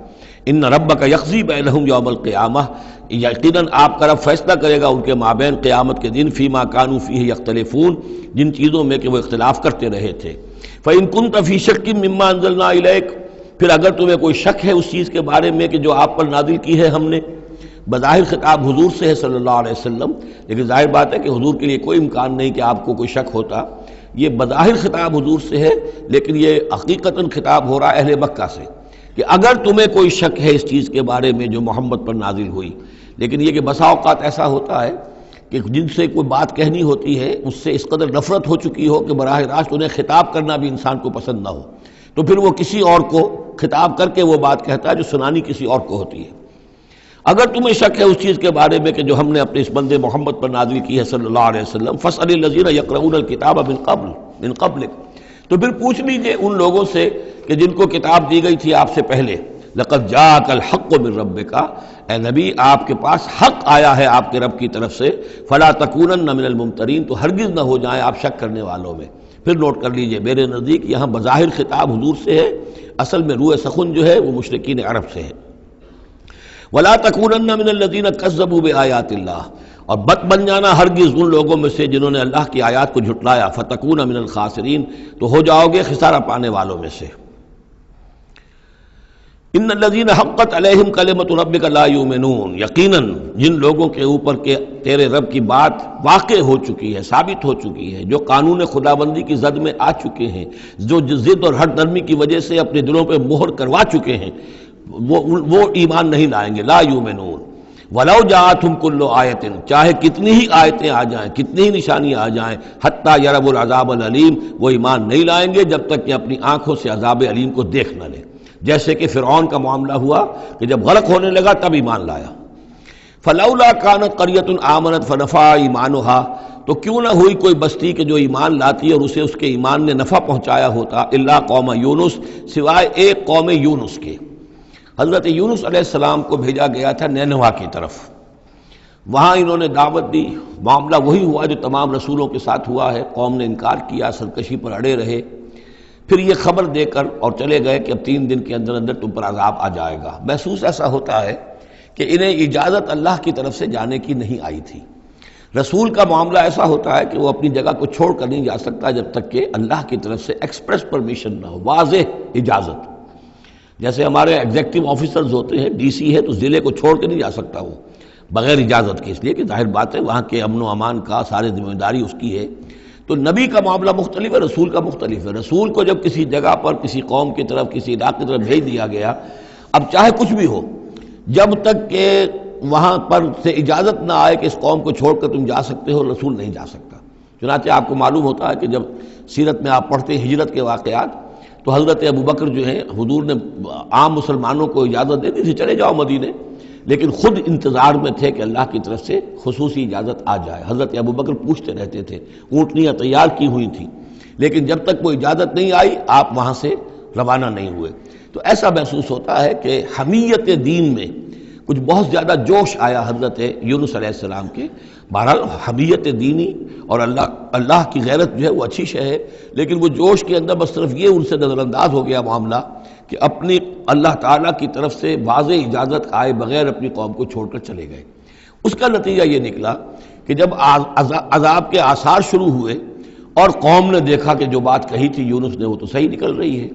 A: ان ربک یقضی بینہم یوم القیامہ، یقیناً آپ کا رب فیصلہ کرے گا ان کے مابین قیامت کے دن، فیما کانوا فیہ یختلفون، جن چیزوں میں کہ وہ اختلاف کرتے رہے تھے۔ فإن كنت فی شک مما انزلنا الیک، پھر اگر تمہیں کوئی شک ہے اس چیز کے بارے میں کہ جو آپ پر نازل کی ہے ہم نے، بظاہر خطاب حضور سے ہے صلی اللہ علیہ وسلم، لیکن ظاہر بات ہے کہ حضور کے لیے کوئی امکان نہیں کہ آپ کو کوئی شک ہوتا، یہ بظاہر خطاب حضور سے ہے، لیکن یہ حقیقتاً خطاب ہو رہا ہے اہل مکہ سے، کہ اگر تمہیں کوئی شک ہے اس چیز کے بارے میں جو محمد پر نازل ہوئی۔ لیکن یہ کہ بسا اوقات ایسا ہوتا ہے کہ جن سے کوئی بات کہنی ہوتی ہے اس سے اس قدر نفرت ہو چکی ہو کہ براہ راست انہیں خطاب کرنا بھی انسان کو پسند نہ ہو، تو پھر وہ کسی اور کو خطاب کر کے وہ بات کہتا ہے جو سنانی کسی اور کو ہوتی ہے۔ اگر تمہیں شک ہے اس چیز کے بارے میں کہ جو ہم نے اپنے اس بندے محمد پر نازل کی ہے صلی اللہ علیہ وسلم، فاسأل الذین یقرؤون الکتاب من قبلک، تو پھر پوچھ لیجئے ان لوگوں سے کہ جن کو کتاب دی گئی تھی آپ سے پہلے۔ لقد جاءک الحق من ربک، اے نبی آپ کے پاس حق آیا ہے آپ کے رب کی طرف سے، فلا تکونن من الممترین، تو ہرگز نہ ہو جائیں آپ شک کرنے والوں میں۔ پھر نوٹ کر لیجئے میرے نزدیک یہاں بظاہر خطاب حضور سے ہے، اصل میں روح سخن جو ہے وہ مشرکین عرب سے ہے۔ ولا تکونن من الذین کذبوا بآیات اللہ، اور بت بن جانا ہرگز ان لوگوں میں سے جنہوں نے اللہ کی آیات کو جھٹلایا، فتکون من الخاسرین، تو ہو جاؤ گے خسارہ پانے والوں میں سے۔ ان الذین حقت علیہم کلمۃ ربک لا یؤمنون، یقیناً جن لوگوں کے اوپر کے تیرے رب کی بات واقع ہو چکی ہے، ثابت ہو چکی ہے، جو قانون خدابندی کی زد میں آ چکے ہیں، جو ضد اور ہٹ درمی کی وجہ سے اپنے دلوں پہ مہر کروا چکے ہیں، وہ ایمان نہیں لائیں گے۔ لا یؤمنون ولو جاءتہم کل آیۃ، چاہے کتنی ہی آیتیں آ جائیں، کتنی ہی نشانیاں آ جائیں، حتیٰ یروا العذاب العلیم، وہ ایمان نہیں لائیں گے جب تک کہ اپنی آنکھوں سے عذاب علیم کو دیکھ نہ لیں۔ جیسے کہ فرعون کا معاملہ ہوا کہ جب غرق ہونے لگا تب ایمان لایا۔ فلولا کانت قریۃ آمنت فنفعها ایمانها، تو کیوں نہ ہوئی کوئی بستی کہ جو ایمان لاتی اور اسے اس کے ایمان نے نفع پہنچایا ہوتا، الا قوم یونس، سوائے ایک قوم یونس کے۔ حضرت یونس علیہ السلام کو بھیجا گیا تھا نینوا کی طرف، وہاں انہوں نے دعوت دی، معاملہ وہی ہوا جو تمام رسولوں کے ساتھ ہوا ہے، قوم نے انکار کیا، سرکشی پر اڑے رہے، پھر یہ خبر دے کر اور چلے گئے کہ اب 3 دن کے اندر اندر تم پر عذاب آ جائے گا۔ محسوس ایسا ہوتا ہے کہ انہیں اجازت اللہ کی طرف سے جانے کی نہیں آئی تھی۔ رسول کا معاملہ ایسا ہوتا ہے کہ وہ اپنی جگہ کو چھوڑ کر نہیں جا سکتا جب تک کہ اللہ کی طرف سے ایکسپریس پرمیشن نہ ہو، واضح اجازت۔ جیسے ہمارے ایگزیکٹو آفیسرز ہوتے ہیں، ڈی سی ہے تو ضلع کو چھوڑ کے نہیں جا سکتا وہ بغیر اجازت کے، اس لیے کہ ظاہر بات ہے وہاں کے امن و امان کا سارے ذمہ داری اس کی ہے۔ تو نبی کا معاملہ مختلف ہے، رسول کا مختلف ہے۔ رسول کو جب کسی جگہ پر، کسی قوم کی طرف، کسی علاقے کی طرف بھیج دیا گیا، اب چاہے کچھ بھی ہو، جب تک کہ وہاں پر سے اجازت نہ آئے کہ اس قوم کو چھوڑ کر تم جا سکتے ہو، رسول نہیں جا سکتا۔ چنانچہ آپ کو معلوم ہوتا ہے کہ جب سیرت میں آپ پڑھتے ہیں ہجرت کے واقعات، تو حضرت ابوبکر جو ہیں، حضور نے عام مسلمانوں کو اجازت دے دی تھی چلے جاؤ مدینے، لیکن خود انتظار میں تھے کہ اللہ کی طرف سے خصوصی اجازت آ جائے۔ حضرت ابوبکر پوچھتے رہتے تھے، اونٹنیاں تیار کی ہوئی تھیں، لیکن جب تک وہ اجازت نہیں آئی آپ وہاں سے روانہ نہیں ہوئے۔ تو ایسا محسوس ہوتا ہے کہ حمیت دین میں کچھ بہت زیادہ جوش آیا حضرت یونس علیہ السلام کے۔ بہرحال حمیت دینی اور اللہ کی غیرت جو ہے وہ اچھی شے ہے، لیکن وہ جوش کے اندر بس صرف یہ ان سے نظر انداز ہو گیا معاملہ کہ اپنی اللہ تعالیٰ کی طرف سے واضح اجازت آئے بغیر اپنی قوم کو چھوڑ کر چلے گئے۔ اس کا نتیجہ یہ نکلا کہ جب عذاب کے آثار شروع ہوئے اور قوم نے دیکھا کہ جو بات کہی تھی یونس نے وہ تو صحیح نکل رہی ہے،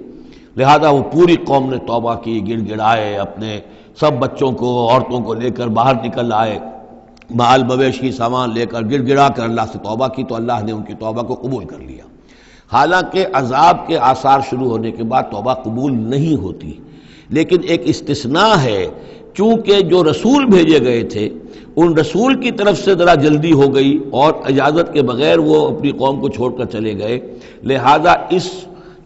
A: لہذا وہ پوری قوم نے توبہ کی، گڑ گڑائے، اپنے سب بچوں کو عورتوں کو لے کر باہر نکل آئے، مال مویشی سامان لے کر گڑ گڑا کر اللہ سے توبہ کی، تو اللہ نے ان کی توبہ کو قبول کر لیا۔ حالانکہ عذاب کے آثار شروع ہونے کے بعد توبہ قبول نہیں ہوتی، لیکن ایک استثناء ہے، چونکہ جو رسول بھیجے گئے تھے ان رسول کی طرف سے ذرا جلدی ہو گئی اور اجازت کے بغیر وہ اپنی قوم کو چھوڑ کر چلے گئے، لہذا اس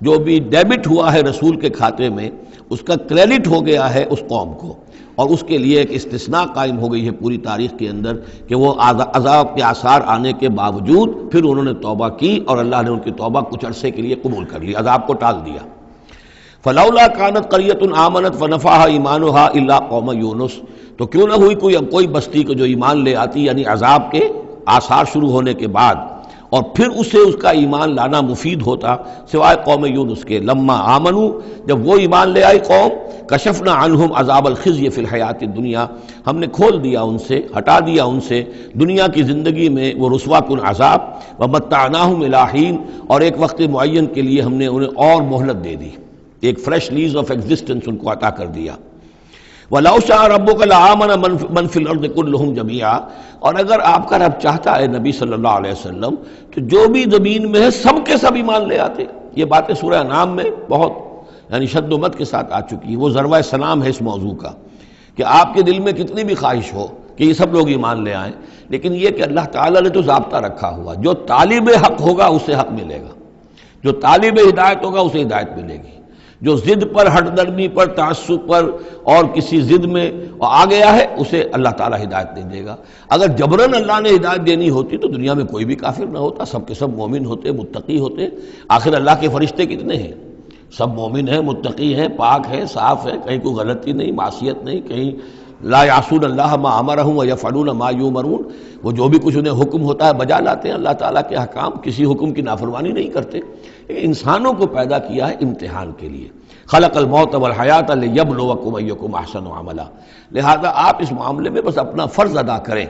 A: جو بھی ڈیبٹ ہوا ہے رسول کے کھاتے میں اس کا کریڈٹ ہو گیا ہے اس قوم کو، اور اس کے لیے ایک استثناء قائم ہو گئی ہے پوری تاریخ کے اندر کہ وہ عذاب کے آثار آنے کے باوجود پھر انہوں نے توبہ کی اور اللہ نے ان کی توبہ کچھ عرصے کے لیے قبول کر لی، عذاب کو ٹال دیا۔ فلولا كانت قرية آمنت فنفعها ایمانها الا قوم یونس، تو کیوں نہ ہوئی کوئی بستی کو جو ایمان لے آتی، یعنی عذاب کے آثار شروع ہونے کے بعد، اور پھر اسے اس کا ایمان لانا مفید ہوتا، سوائے قوم یونس کے۔ لما آمنوا، جب وہ ایمان لے آئی قوم، کشفنا عنہم عذاب الخزي فی الحیات الدنیا، ہم نے کھول دیا ان سے، ہٹا دیا ان سے دنیا کی زندگی میں وہ رسوا کن عذاب، ومتعناہم الی حین، اور ایک وقت معین کے لیے ہم نے انہیں اور مہلت دے دی، ایک فریش لیز آف ایگزسٹنس ان کو عطا کر دیا۔ وَلَوْ شَاءَ رَبُّكَ لَآمَنَ مَنْ فِي الْأَرْضِ كُلُّهُمْ جَمِيعًا، اور اگر آپ کا رب چاہتا ہے نبی صلی اللہ علیہ وسلم تو جو بھی زمین میں ہے سب کے سب ایمان لے آتے۔ یہ باتیں سورہ انعام میں بہت یعنی شد و مد کے ساتھ آ چکی ہیں، وہ ذروہ سلام ہے اس موضوع کا کہ آپ کے دل میں کتنی بھی خواہش ہو کہ یہ سب لوگ ایمان لے آئیں، لیکن یہ کہ اللہ تعالیٰ نے تو ضابطہ رکھا ہوا، جو طالب حق ہوگا اسے حق ملے گا، جو طالب ہدایت ہوگا اسے ہدایت ملے گی، جو ضد پر، ہٹ درمی پر، تعصب پر اور کسی ضد میں آ گیا ہے اسے اللہ تعالیٰ ہدایت نہیں دے گا۔ اگر جبراً اللہ نے ہدایت دینی ہوتی تو دنیا میں کوئی بھی کافر نہ ہوتا، سب کے سب مومن ہوتے، متقی ہوتے۔ آخر اللہ کے فرشتے کتنے ہیں؟ سب مومن ہیں، متقی ہیں، پاک ہیں، صاف ہیں، کہیں کوئی غلطی نہیں، معصیت نہیں، کہیں لا یعصون اللہ ما امرہم ویفعلون ما یؤمرون، وہ جو بھی کچھ انہیں حکم ہوتا ہے بجا لاتے ہیں اللہ تعالیٰ کے احکام، کسی حکم کی نافرمانی نہیں کرتے۔ انسانوں کو پیدا کیا ہے امتحان کے لیے، خلق الموت والحیات لیبلوکم ایکم احسن عملا، لہذا آپ اس معاملے میں بس اپنا فرض ادا کریں،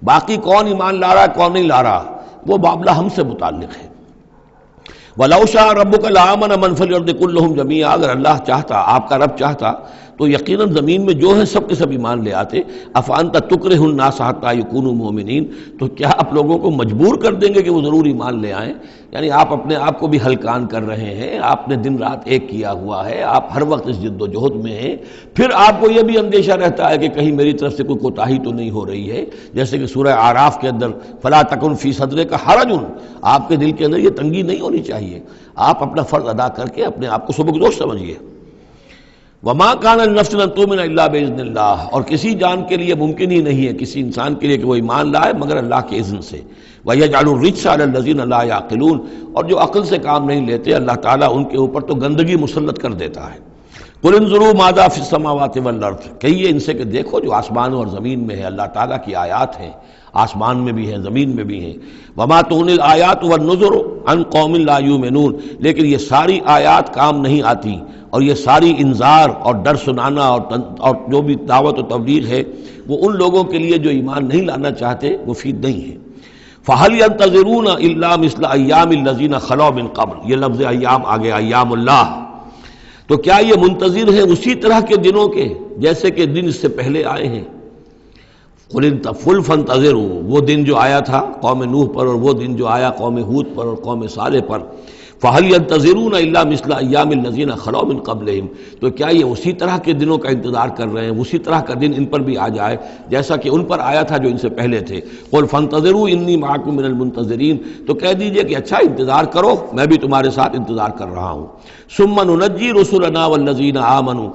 A: باقی کون ایمان لا رہا ہے کون نہیں لا رہا وہ معاملہ ہم سے متعلق ہے۔ وَلَوْ شَاءَ رَبُّكَ لَآمَنَ مَنْ فِي الْأَرْضِ كُلُّهُمْ جَمِيعًا، اگر اللہ چاہتا، آپ کا رب چاہتا تو یقیناً زمین میں جو ہیں سب کے سب ایمان لے آتے۔ أَفَأَنْتَ تُكْرِهُ النَّاسَ حَتَّى يَكُونُوا مُؤْمِنِينَ، تو کیا آپ لوگوں کو مجبور کر دیں گے کہ وہ ضرور ایمان لے آئیں؟ یعنی آپ اپنے آپ کو بھی ہلکان کر رہے ہیں، آپ نے دن رات ایک کیا ہوا ہے، آپ ہر وقت اس جد و جہد میں ہیں، پھر آپ کو یہ بھی اندیشہ رہتا ہے کہ کہیں میری طرف سے کوئی کوتاہی تو نہیں ہو رہی ہے، جیسے کہ سورہ اعراف کے اندر فَلَا تَكُنْ فِي صَدْرِكَ حَرَجٌ، آپ کے دل کے اندر یہ تنگی نہیں ہونی چاہیے، آپ اپنا فرض ادا کر کے اپنے آپ کو سبکدوش سمجھیے۔ وَمَا كَانَ لِنَفْسٍ أَن تُؤْمِنَ إِلَّا بِإِذْنِ اللَّهِ، اور کسی جان کے لیے ممکن ہی نہیں ہے، کسی انسان کے لیے کہ وہ ایمان لائے مگر اللہ کے اذن سے۔ وَيَجْعَلُ الرِّجْسَ عَلَى الَّذِينَ لَا يَعْقِلُونَ، اور جو عقل سے کام نہیں لیتے اللہ تعالیٰ ان کے اوپر تو گندگی مسلط کر دیتا ہے۔ قُلِ انظُرُوا مَاذَا فِي السَّمَاوَاتِ وَالْأَرْضِ، کہیے ان سے کہ دیکھو جو آسمانوں اور زمین میں ہے اللہ تعالیٰ کی آیات ہیں، آسمان میں بھی ہیں زمین میں بھی ہیں۔ وَمَا تُغْنِي الْآيَاتُ وَالنُّذُرُ عَنْ قَوْمٍ لَا يُؤْمِنُونَ، لیکن یہ ساری آیات کام نہیں آتی، اور یہ ساری انذار اور ڈر سنانا اور جو بھی دعوت و تبلیغ ہے وہ ان لوگوں کے لیے جو ایمان نہیں لانا چاہتے مفید نہیں ہے۔ فَهَلْ يَنْتَظِرُونَ إِلَّا مِثْلَ أَيَّامِ الَّذِينَ خَلَوْا مِنْ قَبْلُ، یہ لفظ ایام آگے ایام اللہ، تو کیا یہ منتظر ہیں اسی طرح کے دنوں کے جیسے کہ دن اس سے پہلے آئے ہیں؟ قُلْ فَانْتَظِرُوا، وہ دن جو آیا تھا قوم نوح پر، اور وہ دن جو آیا قوم ہود پر اور قوم صالح پر، فَهَلْ يَنْتَظِرُونَ إِلَّا مِثْلَ أَيَّامِ الَّذِينَ خَلَوْا مِنْ قَبْلِهِمْ، تو کیا یہ اسی طرح کے دنوں کا انتظار کر رہے ہیں، اسی طرح کا دن ان پر بھی آ جائے جیسا کہ ان پر آیا تھا جو ان سے پہلے تھے؟ قُلْ فَانْتَظِرُوا إِنِّي مَعَكُم مِّنَ الْمُنتَظِرِينَ، تو کہہ دیجئے کہ اچھا انتظار کرو، میں بھی تمہارے ساتھ انتظار کر رہا ہوں۔ ثُمَّ نُنَجِّي رُسُلَنَا وَالَّذِينَ آمَنُوا،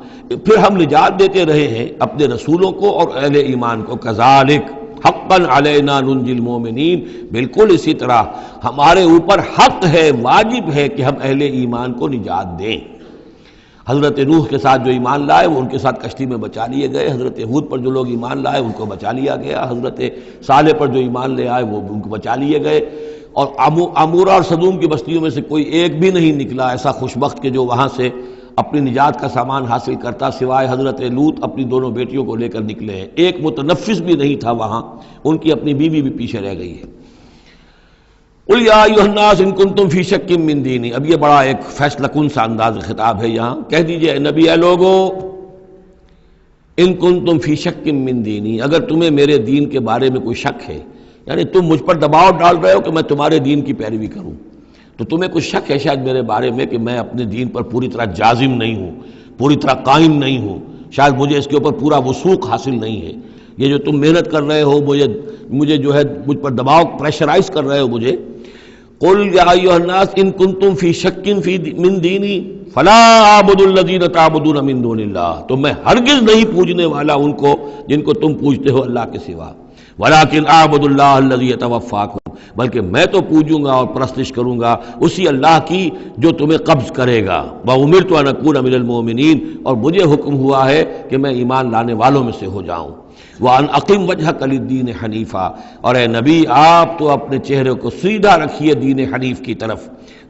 A: پھر ہم نجات دیتے رہے ہیں اپنے رسولوں کو اور اہل ایمان کو۔ كَذَلِكَ حقاً علینا ننجی المومنین، بالکل اسی طرح ہمارے اوپر حق ہے، واجب ہے کہ ہم اہل ایمان کو نجات دیں۔ حضرت نوح کے ساتھ جو ایمان لائے وہ ان کے ساتھ کشتی میں بچا لیے گئے، حضرت ہود پر جو لوگ ایمان لائے ان کو بچا لیا گیا، حضرت صالح پر جو ایمان لے آئے وہ ان کو بچا لیے گئے، اور عمورہ اور صدوم کی بستیوں میں سے کوئی ایک بھی نہیں نکلا ایسا خوشبخت کہ جو وہاں سے اپنی نجات کا سامان حاصل کرتا، سوائے حضرت لوط اپنی دونوں بیٹیوں کو لے کر نکلے ہیں، ایک متنفس بھی نہیں تھا وہاں، ان کی اپنی بیوی بھی پیچھے رہ گئی ہے۔ قل یا ایھا الناس ان کنتم فی شک من دینی، اب یہ بڑا ایک فیصلہ کن سا انداز خطاب ہے یہاں، کہہ دیجئے اے نبی، اے لوگو، ان کنتم فی شک من دینی، اگر تمہیں میرے دین کے بارے میں کوئی شک ہے، یعنی تم مجھ پر دباؤ ڈال رہے ہو کہ میں تمہارے دین کی پیروی کروں، تو تمہیں کچھ شک ہے شاید میرے بارے میں کہ میں اپنے دین پر پوری طرح جازم نہیں ہوں، پوری طرح قائم نہیں ہوں، شاید مجھے اس کے اوپر پورا وثوق حاصل نہیں ہے، یہ جو تم محنت کر رہے ہو، مجھے جو ہے مجھ پر دباؤ پریشرائز کر رہے ہو مجھے، قل یا ایھا الناس ان کنتم فی شک من دینی فلا اعبد الذین تعبدون من دون اللہ، تو میں ہرگز نہیں پوجنے والا ان کو جن کو تم پوجتے ہو اللہ کے سوا، ولکن اعبد اللہ الذی یتوفاکم، بلکہ میں تو پوجوں گا اور پرستش کروں گا اسی اللہ کی جو تمہیں قبض کرے گا، وامرت ان اکون من المؤمنین، اور مجھے حکم ہوا ہے کہ میں ایمان لانے والوں میں سے ہو جاؤں، وَأَنْ أَقِمْ وَجْهَكَ لِلدِّينِ حَنِيفًا، اور اے نبی آپ تو اپنے چہرے کو سیدھا رکھیے دین حنیف کی طرف،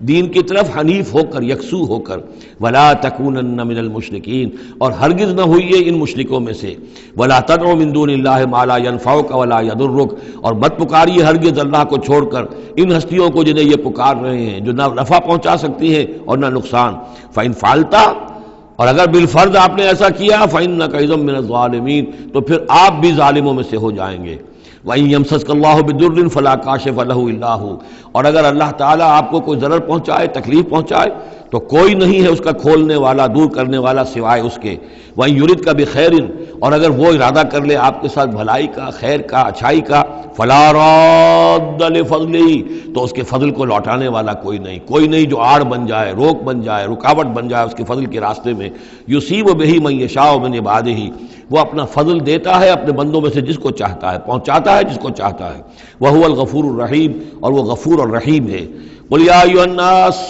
A: دین کی طرف حنیف ہو کر، یکسو ہو کر، وَلَا تَكُونَنَّ مِنَ الْمُشْرِكِينَ، اور ہرگز نہ ہوئیے ان مشرکوں میں سے، وَلَا تَدْعُ مِن دُونِ اللَّهِ مَا لَا يَنفَعُكَ وَلَا يَضُرُّكَ، اور مت پکاریے ہرگز اللہ کو چھوڑ کر ان ہستیوں کو جنہیں یہ پکار رہے ہیں جو نہ نفع پہنچا سکتی ہیں اور نہ نقصان، فَإِنْ فَعَلْتَ، اور اگر بالفرض آپ نے ایسا کیا فَإِنَّكَ إِذًا مِّنَ الظَّالِمِينَ، تو پھر آپ بھی ظالموں میں سے ہو جائیں گے، وَإِن يَمْسَسْكَ اللَّهُ بِضُرٍّ فَلَا كَاشِفَ لَهُ إِلَّا هُوَ، اور اگر اللہ تعالیٰ آپ کو کوئی ضرر پہنچائے، تکلیف پہنچائے، تو کوئی نہیں ہے اس کا کھولنے والا، دور کرنے والا سوائے اس کے، وَإِن يُرِدْكَ بِخَيْرٍ، اور اگر وہ ارادہ کر لے آپ کے ساتھ بھلائی کا، خیر کا، اچھائی کا، فَلَا رَادَّ لِفَضْلِهِ، تو اس کے فضل کو لوٹانے والا کوئی نہیں جو آڑ بن جائے، روک بن جائے، رکاوٹ بن جائے اس کے فضل کے راستے میں، یصیب بہ من یشاء من عبادہ، وہ اپنا فضل دیتا ہے اپنے بندوں میں سے جس کو چاہتا ہے، پہنچاتا ہے جس کو چاہتا ہے، وہو الغفور الرحیم، اور وہ غفور اور رحیم ہے۔ قل یا ایھا الناس،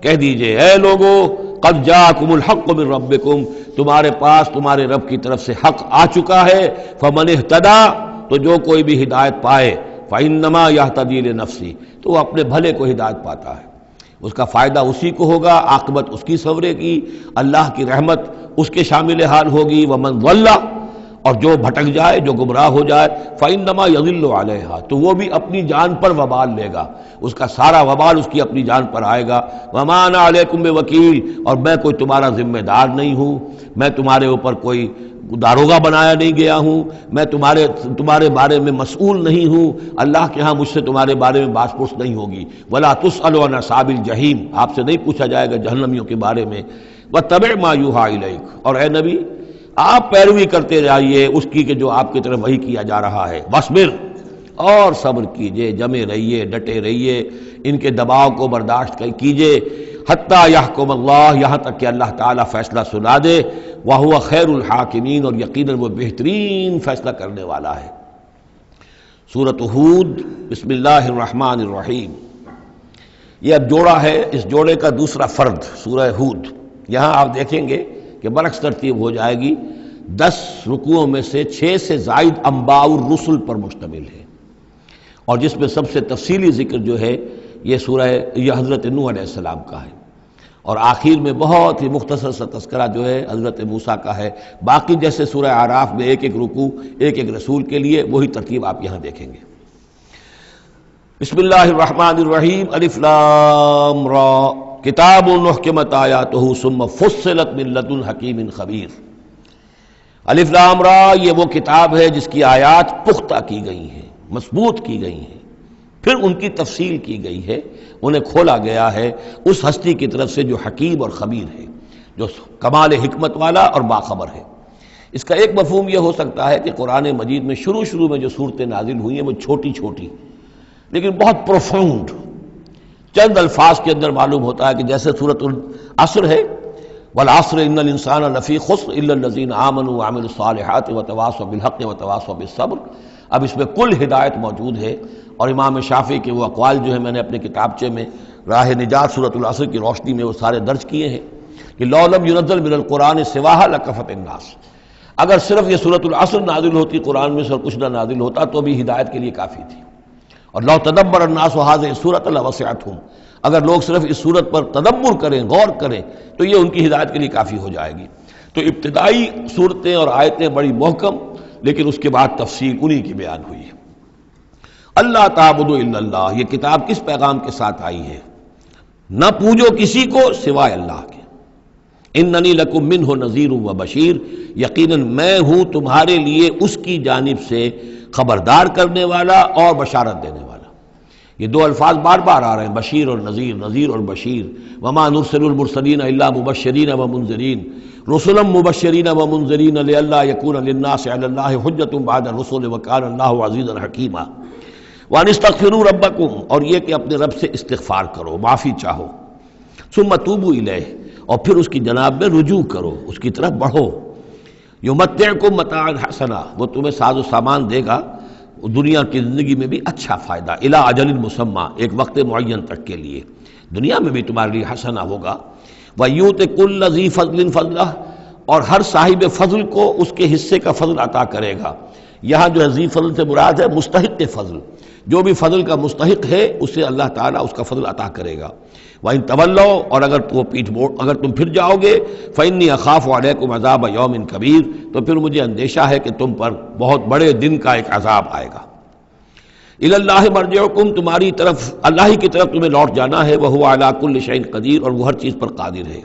A: کہہ دیجئے اے لوگو، قد جاءکم الحق من ربکم، تمہارے پاس تمہارے رب کی طرف سے حق آ چکا ہے، فمن اہتدی، تو جو کوئی بھی ہدایت پائے، فانما یہتدی لنفسہ، تو وہ اپنے بھلے کو ہدایت پاتا ہے، اس کا فائدہ اسی کو ہوگا، عاقبت اس کی سورے گی، اللہ کی رحمت اس کے شامل حال ہوگی، ومن ضل، اور جو بھٹک جائے، جو گمراہ ہو جائے، فإنما يضل علیہا، تو وہ بھی اپنی جان پر وبال لے گا، اس کا سارا وبال اس کی اپنی جان پر آئے گا، وما انا علیکم بوکیل، اور میں کوئی تمہارا ذمہ دار نہیں ہوں، میں تمہارے اوپر کوئی داروغہ بنایا نہیں گیا ہوں، میں تمہارے بارے میں مسئول نہیں ہوں، اللہ کے ہاں مجھ سے تمہارے بارے میں باس پرس نہیں ہوگی، ولا تسأل عن اصحاب الجحیم، آپ سے نہیں پوچھا جائے گا جہنمیوں کے بارے میں، واتبع ما یوحی الیک، اور اے نبی آپ پیروی کرتے رہیے اس کی کہ جو آپ کی طرف وحی کیا جا رہا ہے، واصبر، اور صبر کیجئے، جمے رہیے، ڈٹے رہیے، ان کے دباؤ کو برداشت کیجئے، حتی یحکم اللہ، یہاں تک کہ اللہ تعالیٰ فیصلہ سنا دے، وہو خیر الحاکمین، اور یقیناً وہ بہترین فیصلہ کرنے والا ہے۔ سورۃ ہود، بسم اللہ الرحمن الرحیم، یہ اب جوڑا ہے، اس جوڑے کا دوسرا فرد سورہ ہود، یہاں آپ دیکھیں گے کہ برعکس ترتیب ہو جائے گی، 10 رکوعوں میں سے 6 سے زائد انباء الرسل پر مشتمل ہے، اور جس میں سب سے تفصیلی ذکر جو ہے یہ حضرت نوح علیہ السلام کا ہے، اور آخر میں بہت ہی مختصر سا تذکرہ جو ہے حضرت موسیٰ کا ہے، باقی جیسے سورہ اعراف میں ایک ایک رکوع ایک ایک رسول کے لیے، وہی ترتیب آپ یہاں دیکھیں گے۔ بسم اللہ الرحمن الرحیم، الف لام را، کتاب احکمت آیاتہ ثم فصلت من لدن حکیم خبیر۔ الف لام را، یہ وہ کتاب ہے جس کی آیات پختہ کی گئی ہیں، مضبوط کی گئی ہیں، پھر ان کی تفصیل کی گئی ہے، انہیں کھولا گیا ہے اس ہستی کی طرف سے جو حکیم اور خبیر ہے، جو کمال حکمت والا اور باخبر ہے۔ اس کا ایک مفہوم یہ ہو سکتا ہے کہ قرآن مجید میں شروع میں جو صورتیں نازل ہوئی ہیں وہ چھوٹی چھوٹی لیکن بہت پروفاؤنڈ، چند الفاظ کے اندر معلوم ہوتا ہے کہ جیسے سورۃ العصر ہے، والعصر ان الانسان لفی خسر الا الذین آمنوا وعملوا الصالحات وتواصوا بالحق وتواصوا بالصبر، اب اس میں کل ہدایت موجود ہے، اور امام شافعی کے وہ اقوال جو ہیں میں نے اپنے کتابچے میں راہ نجات سورۃ العصر کی روشنی میں وہ سارے درج کیے ہیں کہ لو لم ینزل من القرآن سواها لکفت الناس، اگر صرف یہ سورۃ العصر نازل ہوتی قرآن میں سے اور کچھ نہ نازل ہوتا تو بھی ہدایت کے لیے کافی تھی، اور لو تدبر الناس هذه السورۃ لوسعتهم، اگر لوگ صرف اس صورت پر تدبر کریں، غور کریں، تو یہ ان کی ہدایت کے لیے کافی ہو جائے گی۔ تو ابتدائی صورتیں اور آیتیں بڑی محکم، لیکن اس کے بعد تفصیل انہی کی بیان ہوئی ہے۔ اللہ تعبدوا الا اللہ، یہ کتاب کس پیغام کے ساتھ آئی ہے؟ نہ پوجو کسی کو سوائے اللہ کے۔ اننی لکم منہ نذیر و بشیر، یقیناً میں ہوں تمہارے لیے اس کی جانب سے خبردار کرنے والا اور بشارت دینے والا۔ یہ دو الفاظ بار بار آ رہے ہیں، بشیر اور نذیر، نذیر اور بشیر۔ وما نرسل المرسلین الا مبشرین ومنذرین، رسلا مبشرین ومنذرین لئلا یکون للناس علی اللہ حجۃ بعد الرسل وکان اللہ عزیزا حکیما۔ وان استغفروا ربکم، اور یہ کہ اپنے رب سے استغفار کرو، معافی چاہو۔ ثم توبوا الیہ، اور پھر اس کی جناب میں رجوع کرو، اس کی طرف بڑھو۔ یمتعکم متاعا حسنا، وہ تمہیں ساز و سامان دے گا دنیا کی زندگی میں بھی اچھا فائدہ، الی اجل مسمی، ایک وقت معین تک کے لیے، دنیا میں بھی تمہارے لیے حسنہ ہوگا۔ وَيُؤْتِ كُلَّ ذِي فَضْلٍ فَضْلَهُ، اور ہر صاحب فضل کو اس کے حصے کا فضل عطا کرے گا۔ یہاں جو ہے ذی فضل سے مراد ہے مستحق فضل، جو بھی فضل کا مستحق ہے اسے اللہ تعالیٰ اس کا فضل عطا کرے گا۔ وَإِن تَوَلَّوْا، اور اگر تم پھر جاؤ گے، فَإِنِّي أَخَافُ عَلَيْكُمْ عَذَابَ يَوْمٍ كَبِيرٍ، تو پھر مجھے اندیشہ ہے کہ تم پر بہت بڑے دن کا ایک عذاب آئے گا۔ الی اللہ مرجعکم، تمہاری طرف اللہ ہی کی طرف تمہیں لوٹ جانا ہے، وہو علی کل شیء قدیر، اور وہ ہر چیز پر قادر ہے۔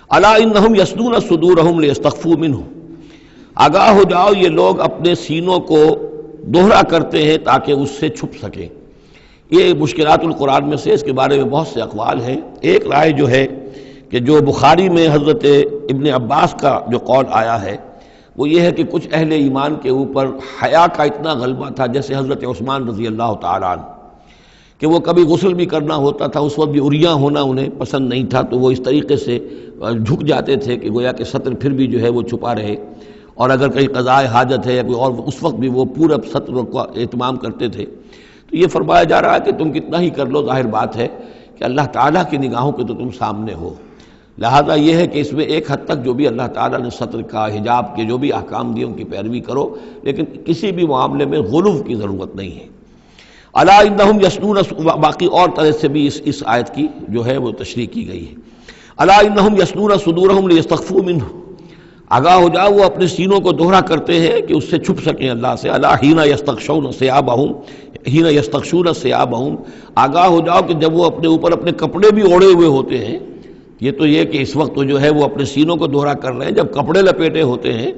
A: الا انہم یسدون صدورہم لیستخفوا منہ، آگاہ ہو جاؤ یہ لوگ اپنے سینوں کو دوہرا کرتے ہیں تاکہ اس سے چھپ سکیں۔ یہ مشکلات القرآن میں سے اس کے بارے میں بہت سے اقوال ہیں۔ ایک رائے جو ہے کہ جو بخاری میں حضرت ابن عباس کا جو قول آیا ہے وہ یہ ہے کہ کچھ اہل ایمان کے اوپر حیا کا اتنا غلبہ تھا، جیسے حضرت عثمان رضی اللہ تعالیٰ عنہ، کہ وہ کبھی غسل بھی کرنا ہوتا تھا، اس وقت بھی عریاں ہونا انہیں پسند نہیں تھا، تو وہ اس طریقے سے جھک جاتے تھے کہ گویا کہ سطر پھر بھی جو ہے وہ چھپا رہے، اور اگر کہیں قضاء حاجت ہے یا کوئی اور، اس وقت بھی وہ پورا سطر کا اہتمام کرتے تھے۔ تو یہ فرمایا جا رہا ہے کہ تم کتنا ہی کر لو، ظاہر بات ہے کہ اللہ تعالیٰ کی نگاہوں کے تو تم سامنے ہو، لہذا یہ ہے کہ اس میں ایک حد تک جو بھی اللہ تعالیٰ نے سطر کا، حجاب کے جو بھی احکام دیے ان کی پیروی کرو، لیکن کسی بھی معاملے میں غلو کی ضرورت نہیں ہے۔ الا انہم یسدون، باقی اور طرح سے بھی اس آیت کی جو ہے وہ تشریح کی گئی ہے۔ الا انہم یسدون صدورہم لیستخفوا منہ، آگاہ ہو جاؤ وہ اپنے سینوں کو دوہرا کرتے ہیں کہ اس سے چھپ سکیں اللہ سے۔ الا حین یستغشون ثیابہم، حین یستغشون ثیابہم، آگاہ ہو جاؤ کہ جب وہ اپنے اوپر اپنے کپڑے بھی اوڑھے ہوئے ہوتے ہیں، یہ تو یہ کہ اس وقت جو ہے وہ اپنے سینوں کو دوہرا کر رہے ہیں، جب کپڑے لپیٹے ہوتے ہیں،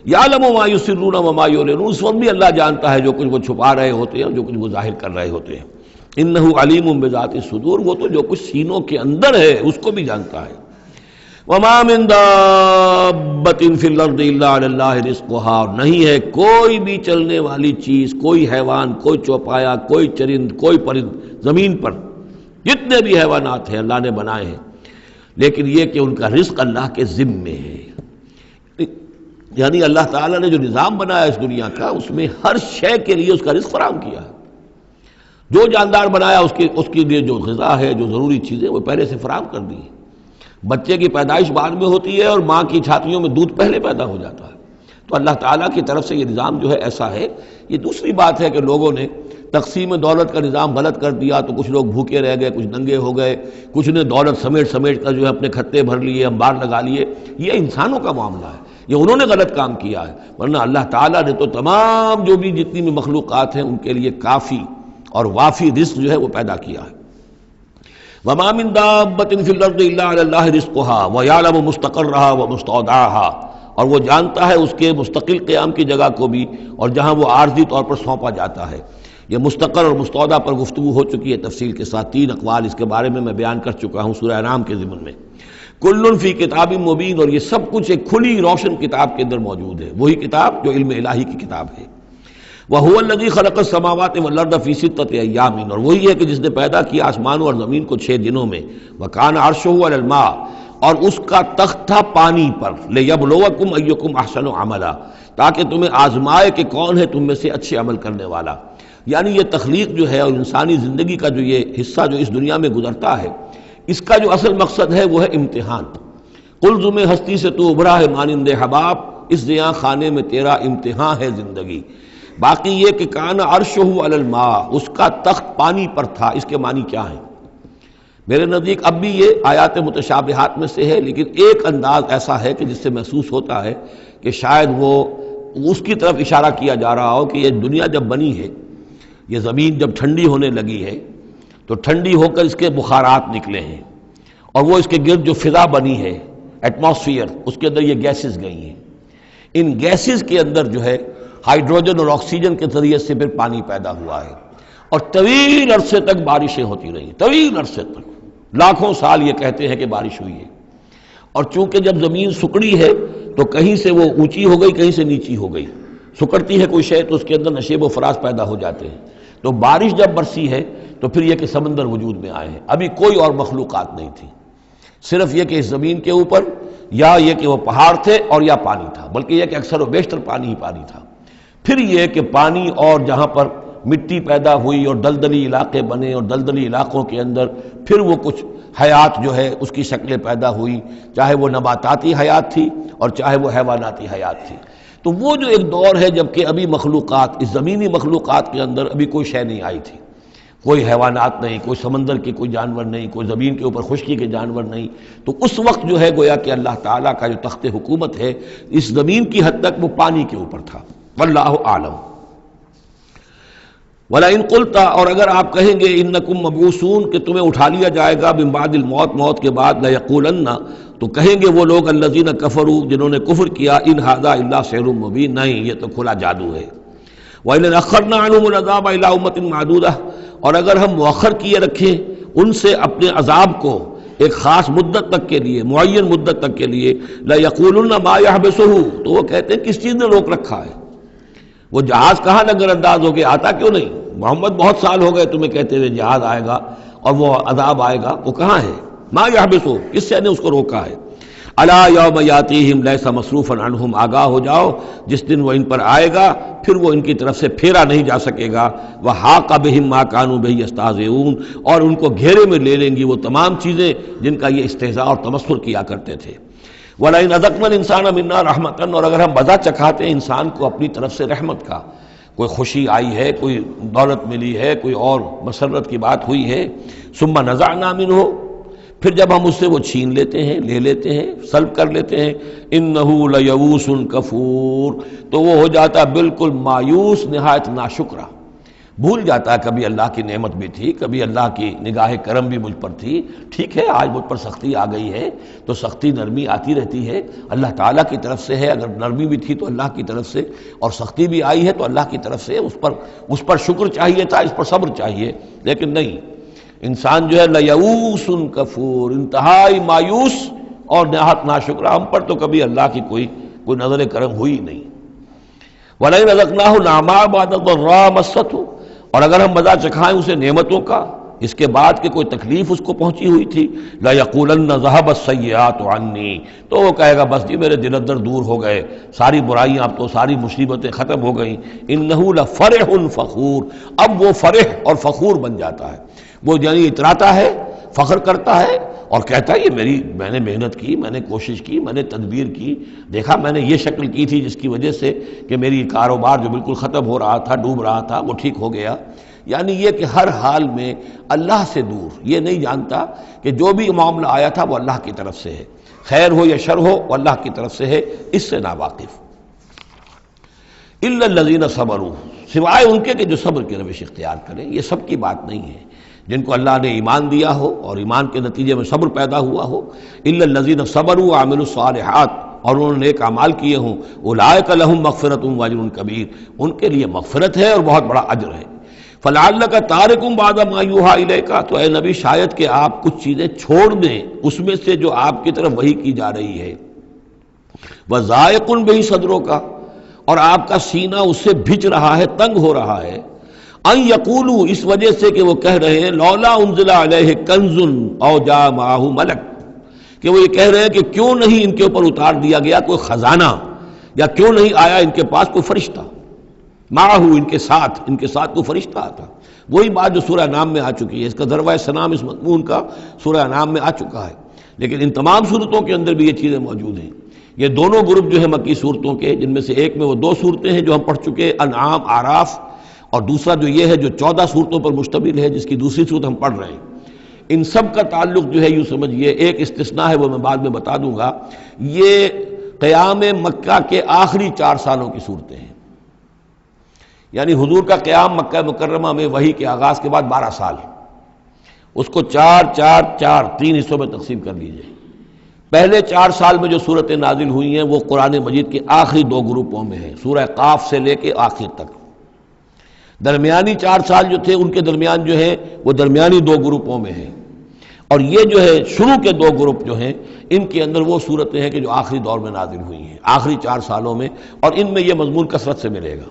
A: یعلم ما یسرون وما یعلنون، اس وقت بھی اللہ جانتا ہے جو کچھ وہ چھپا رہے ہوتے ہیں اور جو کچھ وہ ظاہر کر رہے ہوتے ہیں۔ انہ علیم بذات الصدور، وہ تو جو کچھ سینوں کے اندر ہے اس کو بھی جانتا ہے۔ وما من دابۃ فی الارض الا علی اللہ رزقها، اور نہیں ہے کوئی بھی چلنے والی چیز، کوئی حیوان، کوئی چوپایا، کوئی چرند، کوئی پرند زمین پر، جتنے بھی حیوانات ہیں اللہ نے بنائے ہیں، لیکن یہ کہ ان کا رزق اللہ کے ذمے ہے۔ یعنی اللہ تعالیٰ نے جو نظام بنایا اس دنیا کا، اس میں ہر شے کے لیے اس کا رزق فراہم کیا ہے۔ جو جاندار بنایا اس کے لیے جو غذا ہے، جو ضروری چیزیں وہ پہلے سے فراہم کر دی ہیں۔ بچے کی پیدائش بعد میں ہوتی ہے اور ماں کی چھاتیوں میں دودھ پہلے پیدا ہو جاتا ہے، تو اللہ تعالیٰ کی طرف سے یہ نظام جو ہے ایسا ہے۔ یہ دوسری بات ہے کہ لوگوں نے تقسیم دولت کا نظام غلط کر دیا، تو کچھ لوگ بھوکے رہ گئے، کچھ ننگے ہو گئے، کچھ نے دولت سمیٹ کر جو ہے اپنے کھتے بھر لیے، انبار لگا لیے۔ یہ انسانوں کا معاملہ ہے، یہ انہوں نے غلط کام کیا ہے، ورنہ اللہ تعالیٰ نے تو تمام جو بھی جتنی بھی مخلوقات ہیں ان کے لیے کافی اور وافی رزق جو ہے وہ پیدا کیا ہے۔ وما من دابۃ فی الارض الا علی اللہ رزقها ویعلم مستقرها ومستودعها، اور وہ جانتا ہے اس کے مستقل قیام کی جگہ کو بھی اور جہاں وہ عارضی طور پر سونپا جاتا ہے۔ یہ مستقر اور مستودع پر گفتگو ہو چکی ہے تفصیل کے ساتھ، 3 اقوال اس کے بارے میں بیان کر چکا ہوں سورہ انعام کے ضمن میں۔ کل فی کتاب مبین، اور یہ سب کچھ ایک کھلی روشن کتاب کے اندر موجود ہے، وہی کتاب جو علم الہی کی کتاب ہے۔ وَهُوَ الَّذِي خَلَقَ السَّمَاوَاتِ وَالْأَرْضَ فِي سِتَّةِ أَيَّامٍ، اور وہی ہے کہ جس نے پیدا کیا آسمانوں اور زمین کو 6 دنوں میں۔ وَكَانَ عَرْشُهُ عَلَى الْمَاءِ، اور اس کا تخت تھا پانی پر۔ لِيَبْلُوَكُمْ أَيُّكُمْ أَحْسَنُ عَمَلًا، تاکہ تمہیں آزمائے کہ کون ہے تم میں سے اچھے عمل کرنے والا۔ یعنی یہ تخلیق جو ہے اور انسانی زندگی کا جو یہ حصہ جو اس دنیا میں گزرتا ہے، اس کا جو اصل مقصد ہے وہ ہے امتحان۔ قلزم ہستی سے تو ابھرا ہے مانند حباب، اس زیاں خانے میں تیرا امتحان ہے زندگی۔ باقی یہ کہ کان عرشہ علی الماء، اس کا تخت پانی پر تھا، اس کے معنی کیا ہیں؟ میرے نزدیک اب بھی یہ آیات متشابہات میں سے ہے، لیکن ایک انداز ایسا ہے کہ جس سے محسوس ہوتا ہے کہ شاید وہ اس کی طرف اشارہ کیا جا رہا ہو کہ یہ دنیا جب بنی ہے، یہ زمین جب ٹھنڈی ہونے لگی ہے تو ٹھنڈی ہو کر اس کے بخارات نکلے ہیں، اور وہ اس کے گرد جو فضا بنی ہے ایٹماسفیئر، اس کے اندر یہ گیسز گئی ہیں، ان گیسز کے اندر جو ہے ہائیڈروجن اور آکسیجن کے ذریعے سے پھر پانی پیدا ہوا ہے، اور طویل عرصے تک بارشیں ہوتی رہیں، طویل عرصے تک، لاکھوں سال یہ کہتے ہیں کہ بارش ہوئی ہے۔ اور چونکہ جب زمین سکڑی ہے تو کہیں سے وہ اونچی ہو گئی، کہیں سے نیچی ہو گئی، سکڑتی ہے کوئی شے تو اس کے اندر نشیب و فراز پیدا ہو جاتے ہیں، تو بارش جب برسی ہے تو پھر یہ کہ سمندر وجود میں آئے ہیں۔ ابھی کوئی اور مخلوقات نہیں تھی، صرف یہ کہ اس زمین کے اوپر یا یہ کہ وہ پہاڑ تھے اور یا پانی تھا، بلکہ یہ کہ اکثر و بیشتر پانی ہی پانی تھا۔ پھر یہ کہ پانی اور جہاں پر مٹی پیدا ہوئی اور دلدلی علاقے بنے، اور دلدلی علاقوں کے اندر پھر وہ کچھ حیات جو ہے اس کی شکلیں پیدا ہوئی، چاہے وہ نباتاتی حیات تھی اور چاہے وہ حیواناتی حیات تھی۔ تو وہ جو ایک دور ہے جب کہ ابھی مخلوقات، اس زمینی مخلوقات کے اندر ابھی کوئی شے نہیں آئی تھی، کوئی حیوانات نہیں، کوئی سمندر کے کوئی جانور نہیں، کوئی زمین کے اوپر خشکی کے جانور نہیں، تو اس وقت جو ہے گویا کہ اللہ تعالیٰ کا جو تخت حکومت ہے اس زمین کی حد تک وہ پانی کے اوپر تھا۔ واللہ اعلم۔ وَلَئِن قُلْتَ، اور اگر آپ کہیں گے انکم مبعوثون، کہ تمہیں اٹھا لیا جائے گا من بعد الموت، موت کے بعد، لَيَقُولَنَّ، تو کہیں گے وہ لوگ الذین کفروا، جنہوں نے کفر کیا، ان ھذا الا سحر مبین، نہیں یہ تو کھلا جادو ہے۔ وَإِنْ أَخَّرْنَا عَنْهُمُ الْعَذَابَ إِلَىٰ أُمَّةٍ مَّعْدُودَةٍ، اور اگر ہم مؤخر کیے رکھیں ان سے اپنے عذاب کو ایک خاص مدت تک کے لیے، معین مدت تک کے لیے، لَيَقُولُنَّ مَا يَحْبِسُهُ، تو وہ کہتے ہیں کس چیز نے روک رکھا ہے، وہ جہاز کہاں نظر انداز ہو کے آتا کیوں نہیں؟ محمد بہت سال ہو گئے تمہیں کہتے ہوئے جہاز آئے گا اور وہ عذاب آئے گا، وہ کہاں ہے؟ ما یحبسو، کس سے نے اس کو روکا ہے؟ الا یوم یاتیہم لیس مصروفا عنہم، آگاہ ہو جاؤ جس دن وہ ان پر آئے گا پھر وہ ان کی طرف سے پھیرا نہیں جا سکے گا۔ وحاق بہم ما کانوا بہ یستہزئون، اور ان کو گھیرے میں لے لیں گی وہ تمام چیزیں جن کا یہ استہزاء اور تمسخر کیا کرتے تھے۔ وَلَئِنْ أَذَقْنَا الْإِنسَانَ مِنَّا رَحْمَةً، اور اگر ہم مزہ چکھاتے ہیں انسان کو اپنی طرف سے رحمت کا، کوئی خوشی آئی ہے، کوئی دولت ملی ہے، کوئی اور مسرت کی بات ہوئی ہے، ثُمَّ نَزَعْنَا مِنْهُ، پھر جب ہم اس سے وہ چھین لیتے ہیں، لے لیتے ہیں، سلب کر لیتے ہیں، إِنَّهُ لَيَئُوسٌ كَفُورٌ، تو وہ ہو جاتا بالکل مایوس، نہایت ناشکرہ، بھول جاتا ہے کبھی اللہ کی نعمت بھی تھی، کبھی اللہ کی نگاہ کرم بھی مجھ پر تھی، ٹھیک ہے آج مجھ پر سختی آ گئی ہے تو سختی نرمی آتی رہتی ہے، اللہ تعالیٰ کی طرف سے ہے، اگر نرمی بھی تھی تو اللہ کی طرف سے، اور سختی بھی آئی ہے تو اللہ کی طرف سے، اس پر شکر چاہیے تھا، اس پر صبر چاہیے، لیکن نہیں، انسان جو ہے لیئوس کفور، انتہائی مایوس اور نہایت ناشکرہ، ہم پر تو کبھی اللہ کی کوئی نظر کرم ہوئی نہیں۔ وَلَئِنْ أَذَقْنَاهُ نَعْمَاءَ بَعْدَ ضَرَّاءَ مَسَّتْهُ، اور اگر ہم مزہ چکھائیں اسے نعمتوں کا اس کے بعد کہ کوئی تکلیف اس کو پہنچی ہوئی تھی، لَيَقُولَنَّ ذَهَبَ السَّيِّئَاتُ عَنِّي، تو وہ کہے گا بس جی میرے دل اندر دور ہو گئے، ساری برائیاں اب تو، ساری مصیبتیں ختم ہو گئیں۔ إِنَّهُ لَفَرِحٌ فَخُورٌ، اب وہ فرح اور فخور بن جاتا ہے، وہ یعنی اتراتا ہے، فخر کرتا ہے اور کہتا ہے یہ میں نے محنت کی، میں نے کوشش کی، میں نے تدبیر کی، دیکھا میں نے یہ شکل کی تھی جس کی وجہ سے کہ میری کاروبار جو بالکل ختم ہو رہا تھا، ڈوب رہا تھا، وہ ٹھیک ہو گیا۔ یعنی یہ کہ ہر حال میں اللہ سے دور، یہ نہیں جانتا کہ جو بھی معاملہ آیا تھا وہ اللہ کی طرف سے ہے، خیر ہو یا شر ہو وہ اللہ کی طرف سے ہے، اس سے ناواقف۔ إِلَّا الَّذِينَ صَبَرُوا، سوائے ان کے کہ جو صبر کی روش اختیار کریں، یہ سب کی بات نہیں ہے، جن کو اللہ نے ایمان دیا ہو اور ایمان کے نتیجے میں صبر پیدا ہوا ہو، إِلَّا الَّذِينَ صَبَرُوا وَعَمِلُوا الصَّالِحَاتِ، اور انہوں نے نیک اعمال کیے ہوں، أُولَٰئِكَ لَهُم مَغْفِرَةٌ وَأَجْرٌ كَبِيرٌ، ان کے لیے مغفرت ہے اور بہت بڑا اجر ہے۔ فَلَعَلَّكَ تَارِكٌ بَعْضَ مَا يُوحَىٰ إِلَيْكَ، تو اے نبی شاید کہ آپ کچھ چیزیں چھوڑ دیں اس میں سے جو آپ کی طرف وحی کی جا رہی ہے، وَضَائِقٌ بِهِ صَدْرُكَ، اور آپ کا سینہ اس سے بھچ رہا ہے، تنگ ہو رہا ہے، ان یقولوا، اس وجہ سے کہ وہ کہہ رہے ہیں لولا انزل علیہ کنز او جاء معہ ملک، کہ وہ یہ کہہ رہے ہیں کہ کیوں نہیں ان کے اوپر اتار دیا گیا کوئی خزانہ، یا کیوں نہیں آیا ان کے پاس کوئی فرشتہ، معہ ان کے ساتھ کوئی فرشتہ آتا۔ وہی بات جو سورہ انعام میں آ چکی ہے، اس کا ذروہ سلام اس مضمون کا سورہ انعام میں آ چکا ہے، لیکن ان تمام صورتوں کے اندر بھی یہ چیزیں موجود ہیں۔ یہ دونوں گروپ جو ہے مکی صورتوں کے، جن میں سے ایک میں وہ 2 صورتیں ہیں جو ہم پڑھ چکے، انعام، اعراف، اور دوسرا جو یہ ہے جو 14 صورتوں پر مشتمل ہے جس کی دوسری صورت ہم پڑھ رہے ہیں، ان سب کا تعلق جو ہے یوں سمجھیے، ایک استثناء ہے وہ میں بعد میں بتا دوں گا، یہ قیام مکہ کے آخری 4 سالوں کی صورتیں ہیں۔ یعنی حضور کا قیام مکہ مکرمہ میں وحی کے آغاز کے بعد 12 سال، اس کو 4 حصوں میں تقسیم کر لیجئے۔ پہلے 4 سال میں جو صورتیں نازل ہوئی ہیں وہ قرآن مجید کے آخری 2 گروپوں میں ہیں، سورہ قاف سے لے کے آخر تک۔ درمیانی 4 سال جو تھے ان کے درمیان جو ہے وہ درمیانی 2 گروپوں میں ہیں، اور یہ جو ہے شروع کے 2 گروپ جو ہیں ان کے اندر وہ صورتیں ہیں کہ جو آخری دور میں نازل ہوئی ہیں، آخری 4 سالوں میں، اور ان میں یہ مضمون کثرت سے ملے گا۔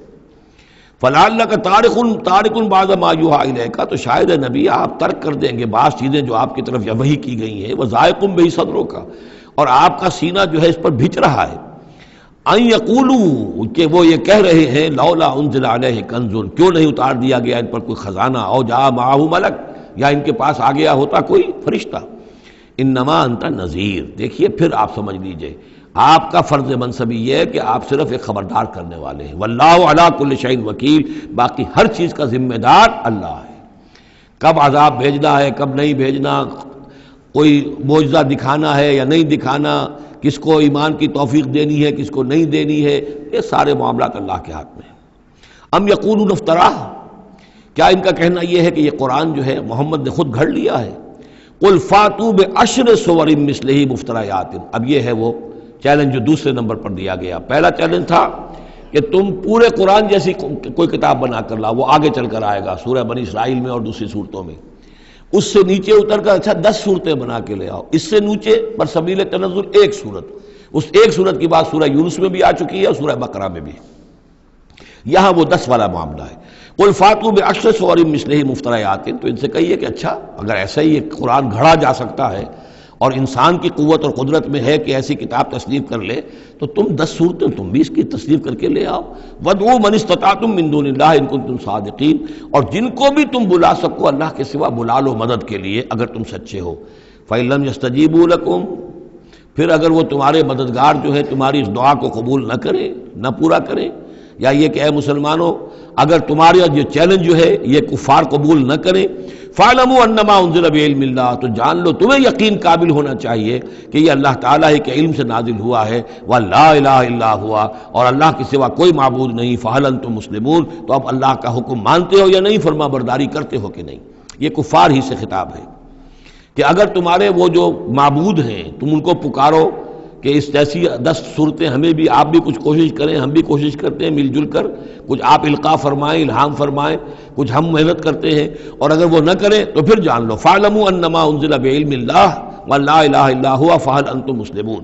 A: فَلَعَلَّكَ تَارِكٌ بَعْضَ مَا يُوحَىٰ إِلَيْكَ، تو شاید نبی آپ ترک کر دیں گے بعض چیزیں جو آپ کی طرف وحی کی گئی ہیں، وَضَائِقٌ بِهِ صَدْرُكَ، اور آپ کا سینہ جو ہے اس پر بھچ رہا ہے۔ ان یقولوا، کہ وہ یہ کہہ رہے ہیں لولا انزل علیہ کنز، کیوں نہیں اتار دیا گیا ان پر کوئی خزانہ، او جاء معہ ملک، یا ان کے پاس آ گیا ہوتا کوئی فرشتہ۔ انما انت نذیر، دیکھیے پھر آپ سمجھ لیجئے آپ کا فرض منصبی یہ ہے کہ آپ صرف ایک خبردار کرنے والے ہیں، واللہ علی کل شیء وکیل، باقی ہر چیز کا ذمہ دار اللہ ہے۔ کب عذاب بھیجنا ہے کب نہیں بھیجنا، کوئی معجزہ دکھانا ہے یا نہیں دکھانا، کس کو ایمان کی توفیق دینی ہے کس کو نہیں دینی ہے، یہ سارے معاملات اللہ کے ہاتھ میں ہیں۔ ام یقولون افتراہ، کیا ان کا کہنا یہ ہے کہ یہ قرآن جو ہے محمد نے خود گھڑ لیا ہے؟ قل فاتوا بعشر سور مثلہ مفتریات، اب یہ ہے وہ چیلنج جو دوسرے نمبر پر دیا گیا۔ پہلا چیلنج تھا کہ تم پورے قرآن جیسی کوئی کتاب بنا کر لاؤ، وہ آگے چل کر آئے گا سورہ بنی اسرائیل میں اور دوسری صورتوں میں۔ اس سے نیچے اتر کر اچھا 10 صورتیں بنا کے لے آؤ، اس سے نیچے پر سبیل تنزل 1 صورت، اس 1 صورت کی بات سورہ یونس میں بھی آ چکی ہے اور سورہ بقرہ میں بھی، یہاں وہ 10 والا معاملہ ہے۔ قل فاتوا بعشر سور مثلہ مفتریات، تو ان سے کہیے کہ اچھا اگر ایسا ہی یہ قرآن گھڑا جا سکتا ہے اور انسان کی قوت اور قدرت میں ہے کہ ایسی کتاب تصنیف کر لے، تو تم 10 صورتیں تم بھی اس کی تصنیف کر کے لے آؤ۔ وَادْعُوا مَنِ اسْتَطَعْتُم مِّن دُونِ اللَّهِ إِن كُنتُمْ صَادِقِينَ، اور جن کو بھی تم بلا سکو اللہ کے سوا بلا لو مدد کے لیے اگر تم سچے ہو۔ فَإِن لَّمْ يَسْتَجِيبُوا لَكُمْ، پھر اگر وہ تمہارے مددگار جو ہے تمہاری اس دعا کو قبول نہ کریں، نہ پورا کریں، یا یہ کہ اے مسلمانوں اگر تمہارا یہ چیلنج جو ہے یہ کفار قبول نہ کریں، فَاعْلَمُوا أَنَّمَا أُنزِلَ بِعِلْمِ اللَّهِ، تو جان لو تمہیں یقین قابل ہونا چاہیے کہ یہ اللہ تعالیٰ ہی کے علم سے نازل ہوا ہے، وَلَا إِلَٰهَ إِلَّا هُوَ، اور اللہ کے سوا کوئی معبود نہیں، فَهَلْ أَنْتُمْ مُسْلِمُونَ، تو اب اللہ کا حکم مانتے ہو یا نہیں، فرما برداری کرتے ہو کہ نہیں۔ یہ کفار ہی سے خطاب ہے کہ اگر تمہارے وہ جو معبود ہیں تم ان کو پکارو کہ اس جیسی 10 صورتیں ہمیں بھی، آپ بھی کچھ کوشش کریں، ہم بھی کوشش کرتے ہیں مل جل کر، کچھ آپ القاء فرمائیں، الہام فرمائیں، کچھ ہم محنت کرتے ہیں، اور اگر وہ نہ کریں تو پھر جان لو فَاعْلَمُوا أَنَّمَا أُنزِلَ بِعِلْمِ اللَّهِ وَلَا إِلَٰهَ إِلَّا هُوَ فَهَلْ أَنْتُمْ مُسْلِمُونَ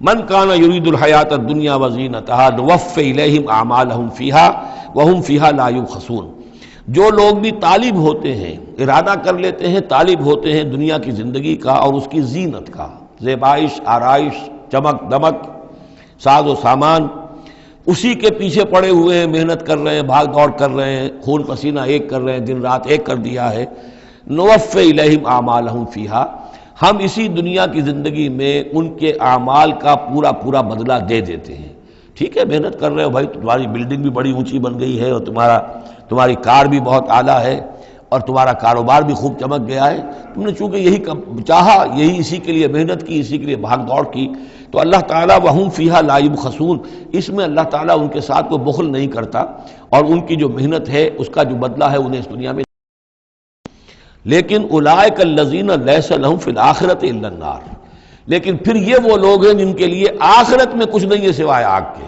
A: مَنْ كَانَ يُرِيدُ الْحَيَاةَ الدُّنْيَا وَزِينَتَهَا نُوَفِّ إِلَيْهِمْ أَعْمَالَهُمْ فِيهَا وَهُمْ فِيهَا لَا يُبْخَسُونَ، جو لوگ بھی طالب ہوتے ہیں، ارادہ کر لیتے ہیں، طالب ہوتے ہیں دنیا کی زندگی کا اور اس کی زینت کا، زیبائش، آرائش، چمک دمک، ساز و سامان، اسی کے پیچھے پڑے ہوئے ہیں، محنت کر رہے ہیں، بھاگ دوڑ کر رہے ہیں، خون پسینہ ایک کر رہے ہیں، دن رات ایک کر دیا ہے۔ نوفِ الیہم اعمالہم فیہا، ہم اسی دنیا کی زندگی میں ان کے اعمال کا پورا پورا بدلہ دے دیتے ہیں۔ ٹھیک ہے محنت کر رہے ہو بھائی، تمہاری بلڈنگ بھی بڑی اونچی بن گئی ہے اور تمہاری کار بھی بہت اعلیٰ ہے اور تمہارا کاروبار بھی خوب چمک گیا ہے، تم نے چونکہ یہی چاہا، یہی اسی کے لیے محنت کی، اسی کے لیے بھاگ دوڑ کی، تو اللہ تعالیٰ وَهُمْ فِيهَا لَا يُبْخَسُونَ، اس میں اللہ تعالیٰ ان کے ساتھ کوئی بخل نہیں کرتا، اور ان کی جو محنت ہے اس کا جو بدلہ ہے انہیں اس دنیا میں۔ لیکن اولئک الذین لیس لہم فی الآخرۃ الا النار، لیکن پھر یہ وہ لوگ ہیں جن کے لیے آخرت میں کچھ نہیں ہے سوائے آگ کے،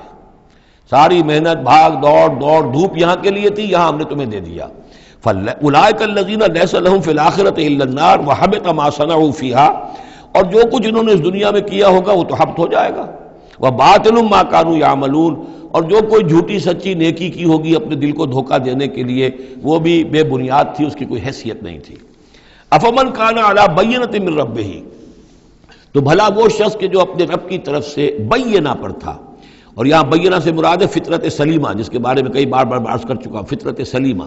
A: ساری محنت بھاگ دوڑ دھوپ یہاں کے لیے تھی، یہاں ہم نے تمہیں دے دیا۔ اولئک الذین لیس لہم فی الآخرۃ الا النار وحبط ما صنعوا فیہا، اور جو کچھ انہوں نے اس دنیا میں کیا ہوگا وہ تو حبط ہو جائے گا، وباطل ما کانوا یعملون، اور جو کوئی جھوٹی سچی نیکی کی ہوگی اپنے دل کو دھوکہ دینے کے لیے وہ بھی بے بنیاد تھی، اس کی کوئی حیثیت نہیں تھی۔ افمن کان علی بینۃ من ربہ، تو بھلا وہ شخص کہ جو اپنے رب کی طرف سے بینہ پر تھا، اور یہاں بینہ سے مراد ہے فطرت سلیمہ، جس کے بارے میں کئی بار عرض کر چکا، فطرت سلیمہ،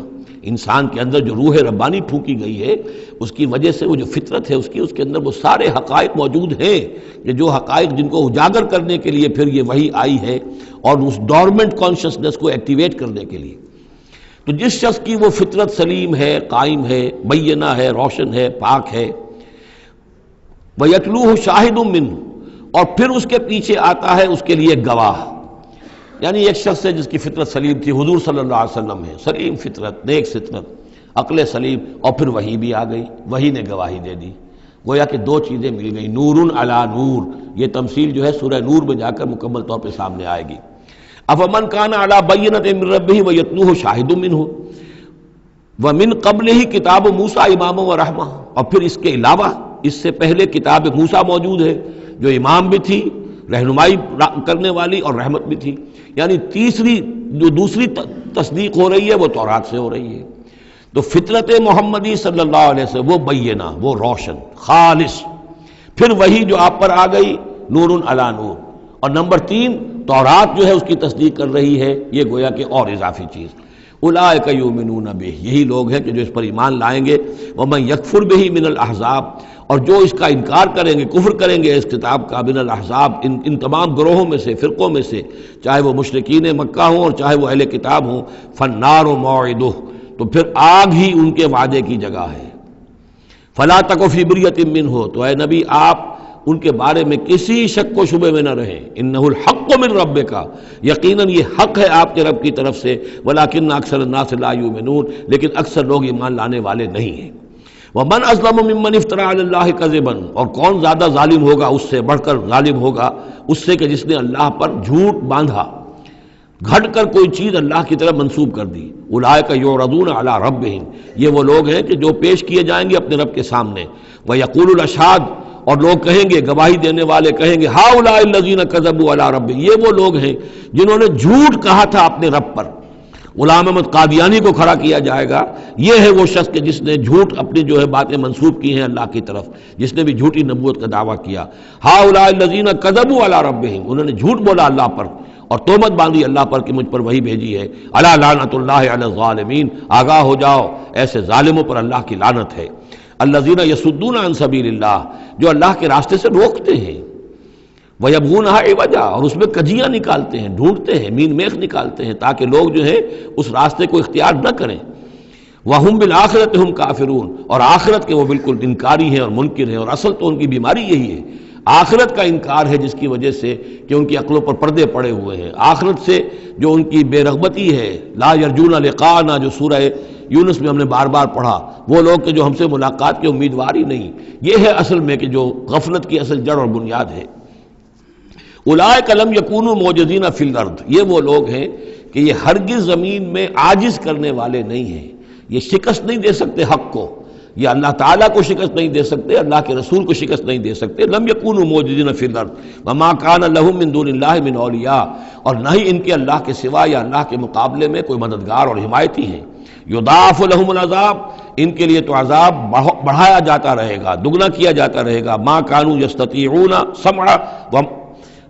A: انسان کے اندر جو روح ربانی پھونکی گئی ہے اس کی وجہ سے وہ جو فطرت ہے اس کے اندر وہ سارے حقائق موجود ہیں، یہ جو حقائق جن کو اجاگر کرنے کے لیے پھر یہ وحی آئی ہے اور اس ڈورمنٹ کانشسنس کو ایکٹیویٹ کرنے کے لیے۔ تو جس شخص کی وہ فطرت سلیم ہے، قائم ہے، بینہ ہے، روشن ہے، پاک ہے، وَيَتْلُوهُ شَاهِدٌ مِّنْهُ، اور پھر اس کے پیچھے آتا ہے اس کے لیے گواہ، یعنی ایک شخص ہے جس کی فطرت سلیم تھی، حضور صلی اللہ علیہ وسلم ہے، سلیم فطرت، نیک فطرت، عقل سلیم، اور پھر وحی بھی آ گئی، وحی نے گواہی دے دی، گویا کہ دو چیزیں مل گئی، نور علی نور۔ یہ تمثیل جو ہے سورہ نور میں جا کر مکمل طور پہ سامنے آئے گی۔ افمن کان علی بینۃ من ربہ ویتلوہ شاہد منہ ومن قبلہ کتاب موسیٰ اماما ورحمہ، اور پھر اس کے علاوہ اس سے پہلے کتاب موسیٰ موجود ہے جو امام بھی تھی، رہنمائی کرنے والی، اور رحمت بھی تھی۔ یعنی تیسری جو دوسری تصدیق ہو رہی ہے وہ تورات سے ہو رہی ہے۔ تو فطرت محمدی صلی اللہ علیہ وسلم وہ بینہ، وہ روشن خالص، پھر وہی جو آپ پر آ گئی نور علی نور، اور نمبر 3 تورات جو ہے اس کی تصدیق کر رہی ہے، یہ گویا کہ اور اضافی چیز۔ اولئک یؤمنون بہ، یہی لوگ ہیں کہ جو اس پر ایمان لائیں گے۔ ومن یکفر بہ من الاحزاب، اور جو اس کا انکار کریں گے، کفر کریں گے اس کتاب کا، من الاحزاب، ان تمام گروہوں میں سے، فرقوں میں سے، چاہے وہ مشرکین مکہ ہوں اور چاہے وہ اہل کتاب ہوں، فالنار موعدہ، تو پھر آگ ہی ان کے وعدے کی جگہ ہے۔ فلا تک فی مریۃ منہ، تو اے نبی آپ ان کے بارے میں کسی شک و شبے میں نہ رہیں۔ انہ الحق من ربک، یقیناً یہ حق ہے آپ کے رب کی طرف سے، ولکن اکثر الناس لا یؤمنون، لیکن اکثر لوگ ایمان لانے والے نہیں ہیں۔ ومن اظلم ممن افترى علی اللہ کذبا، اور کون زیادہ ظالم ہوگا، اس سے بڑھ کر ظالم ہوگا اس سے کہ جس نے اللہ پر جھوٹ باندھا، گھڑ کر کوئی چیز اللہ کی طرف منسوب کر دی۔ اولئک یعرضون علی ربہم، یہ وہ لوگ ہیں کہ جو پیش کیے جائیں گے اپنے رب کے سامنے۔ ویقول الاشہاد، اور لوگ کہیں گے، گواہی دینے والے کہیں گے، ہؤلاء الذین کذبوا علی ربہم، یہ وہ لوگ ہیں جنہوں نے جھوٹ کہا تھا اپنے رب پر۔ غلام احمد قادیانی کو کھڑا کیا جائے گا، یہ ہے وہ شخص کہ جس نے جھوٹ اپنی جو ہے باتیں منسوب کی ہیں اللہ کی طرف، جس نے بھی جھوٹی نبوت کا دعویٰ کیا۔ ہؤلاء الذین کذبوا علی ربہم، انہوں نے جھوٹ بولا اللہ پر اور تہمت باندھی اللہ پر کہ مجھ پر وہی بھیجی ہے۔ الا لعنۃ اللہ علی الظالمین، آگاہ ہو جاؤ ایسے ظالموں پر اللہ کی لعنت ہے۔ الذین یصدون عن سبیل اللہ، جو اللہ کے راستے سے روکتے ہیں، وَيَبْغُونَهَا عِوَجًا، اور اس میں کجیاں نکالتے ہیں، ڈھونڈتے ہیں، مین میخ نکالتے ہیں تاکہ لوگ جو ہے اس راستے کو اختیار نہ کریں۔ وَهُمْ بِالْآخِرَةِ هُمْ كَافِرُونَ، اور آخرت کے وہ بالکل انکاری ہیں اور منکر ہیں، اور اصل تو ان کی بیماری یہی ہے، آخرت کا انکار ہے، جس کی وجہ سے کہ ان کی عقلوں پر پردے پڑے ہوئے ہیں۔ آخرت سے جو ان کی بے رغبتی ہے، لا یرجون لقاءنا، جو سورہ یونس میں ہم نے بار بار پڑھا، وہ لوگ کہ جو ہم سے ملاقات کے امیدوار ہی نہیں، یہ ہے اصل میں کہ جو غفلت کی اصل جڑ اور بنیاد ہے۔ اولئک لم یکونوا معجزین فی الارض، یہ وہ لوگ ہیں کہ یہ ہرگز زمین میں عاجز کرنے والے نہیں ہیں، یہ شکست نہیں دے سکتے حق کو، یہ اللہ تعالیٰ کو شکست نہیں دے سکتے، اللہ کے رسول کو شکست نہیں دے سکتے۔ لم یکونوا معجزین فی الارض وما کان لهم من دون اللہ من اولیاء، اور نہ ہی ان کے اللہ کے سوا یا اللہ کے مقابلے میں کوئی مددگار اور حمایتی ہیں۔ یضاعف لهم العذاب، ان کے لیے تو عذاب بڑھایا جاتا رہے گا، دگنا کیا جاتا رہے گا۔ ما كانوا يستطيعون سمع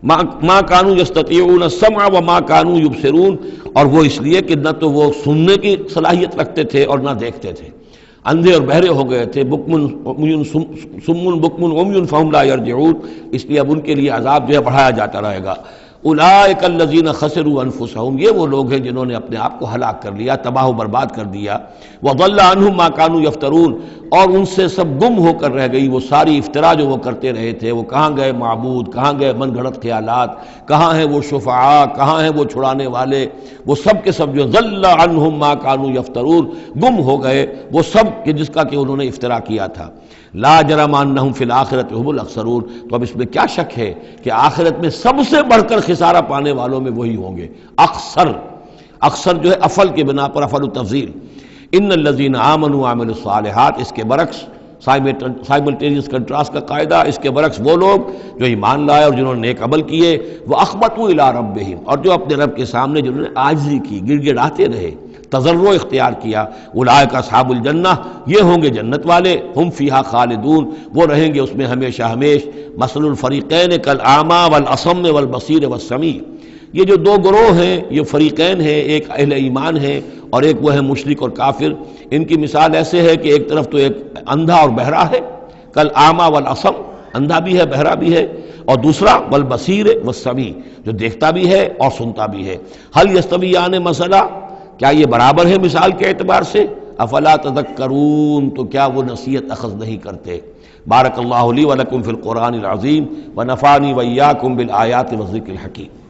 A: ما كانوا يستطيعون السمع وما كانوا يبصرون، اور وہ اس لیے کہ نہ تو وہ سننے کی صلاحیت رکھتے تھے اور نہ دیکھتے تھے، اندھے اور بہرے ہو گئے تھے۔ سم بکم عمی فہم لا یرجعون، اس لیے اب ان کے لیے عذاب جو ہے بڑھایا جاتا رہے گا۔ اولئک الذین خسروا انفسهم، یہ وہ لوگ ہیں جنہوں نے اپنے آپ کو ہلاک کر لیا، تباہ و برباد کر دیا۔ وضل عنہم ما كانوا یفترون، اور ان سے سب گم ہو کر رہ گئی وہ ساری افترا جو وہ کرتے رہے تھے۔ وہ کہاں گئے معبود، کہاں گئے من گھڑت خیالات، کہاں ہیں وہ شفعاء، کہاں ہیں وہ چھڑانے والے، وہ سب کے سب جو ضل عنہم ما كانوا یفترون، گم ہو گئے وہ سب کہ جس کا کہ انہوں نے افترا کیا تھا۔ لا جرم انہم فی الآخرۃ هم الاخسرون، تو اب اس میں کیا شک ہے کہ آخرت میں سب سے بڑھ کر خسارہ پانے والوں میں وہی ہوں گے۔ اخسر، اکثر جو ہے افل کے بنا پر افل التفضیل۔ ان الذین آمنوا وعملوا الصالحات، اس کے برعکس سائملٹینیس کنٹراسٹ کا قاعدہ، اس کے برعکس وہ لوگ جو ایمان لائے اور جنہوں نے نیک عمل کیے، وَأَخْبَتُوا إِلَىٰ رَبِّهِمْ، اور جو اپنے رب کے سامنے جنہوں نے عاجزی کی، گڑ گڑاتے رہے، تضرع اختیار کیا۔ اولئک اصحاب الجنہ، یہ ہوں گے جنت والے، ہم فیہا خالدون، وہ رہیں گے اس میں ہمیشہ ہمیش۔ مثل الفریقین کالاعمی والاصم والبصیر والسمیع، یہ جو دو گروہ ہیں یہ فریقین ہیں، ایک اہل ایمان ہے اور ایک وہ ہے مشرک اور کافر۔ ان کی مثال ایسے ہے کہ ایک طرف تو ایک اندھا اور بہرا ہے، کالاعمی والاصم، اندھا بھی ہے بہرا بھی ہے، اور دوسرا والبصیر والسمیع، جو دیکھتا بھی ہے اور سنتا بھی ہے۔ هل یستویان مثلا، کیا یہ برابر ہے مثال کے اعتبار سے؟ افلا تذکرون، تو کیا وہ نصیحت اخذ نہیں کرتے؟ بارک اللہ لی ولکم فی القرآن العظیم ونفعنی وإیاکم بالآیات والذکر الحکیم۔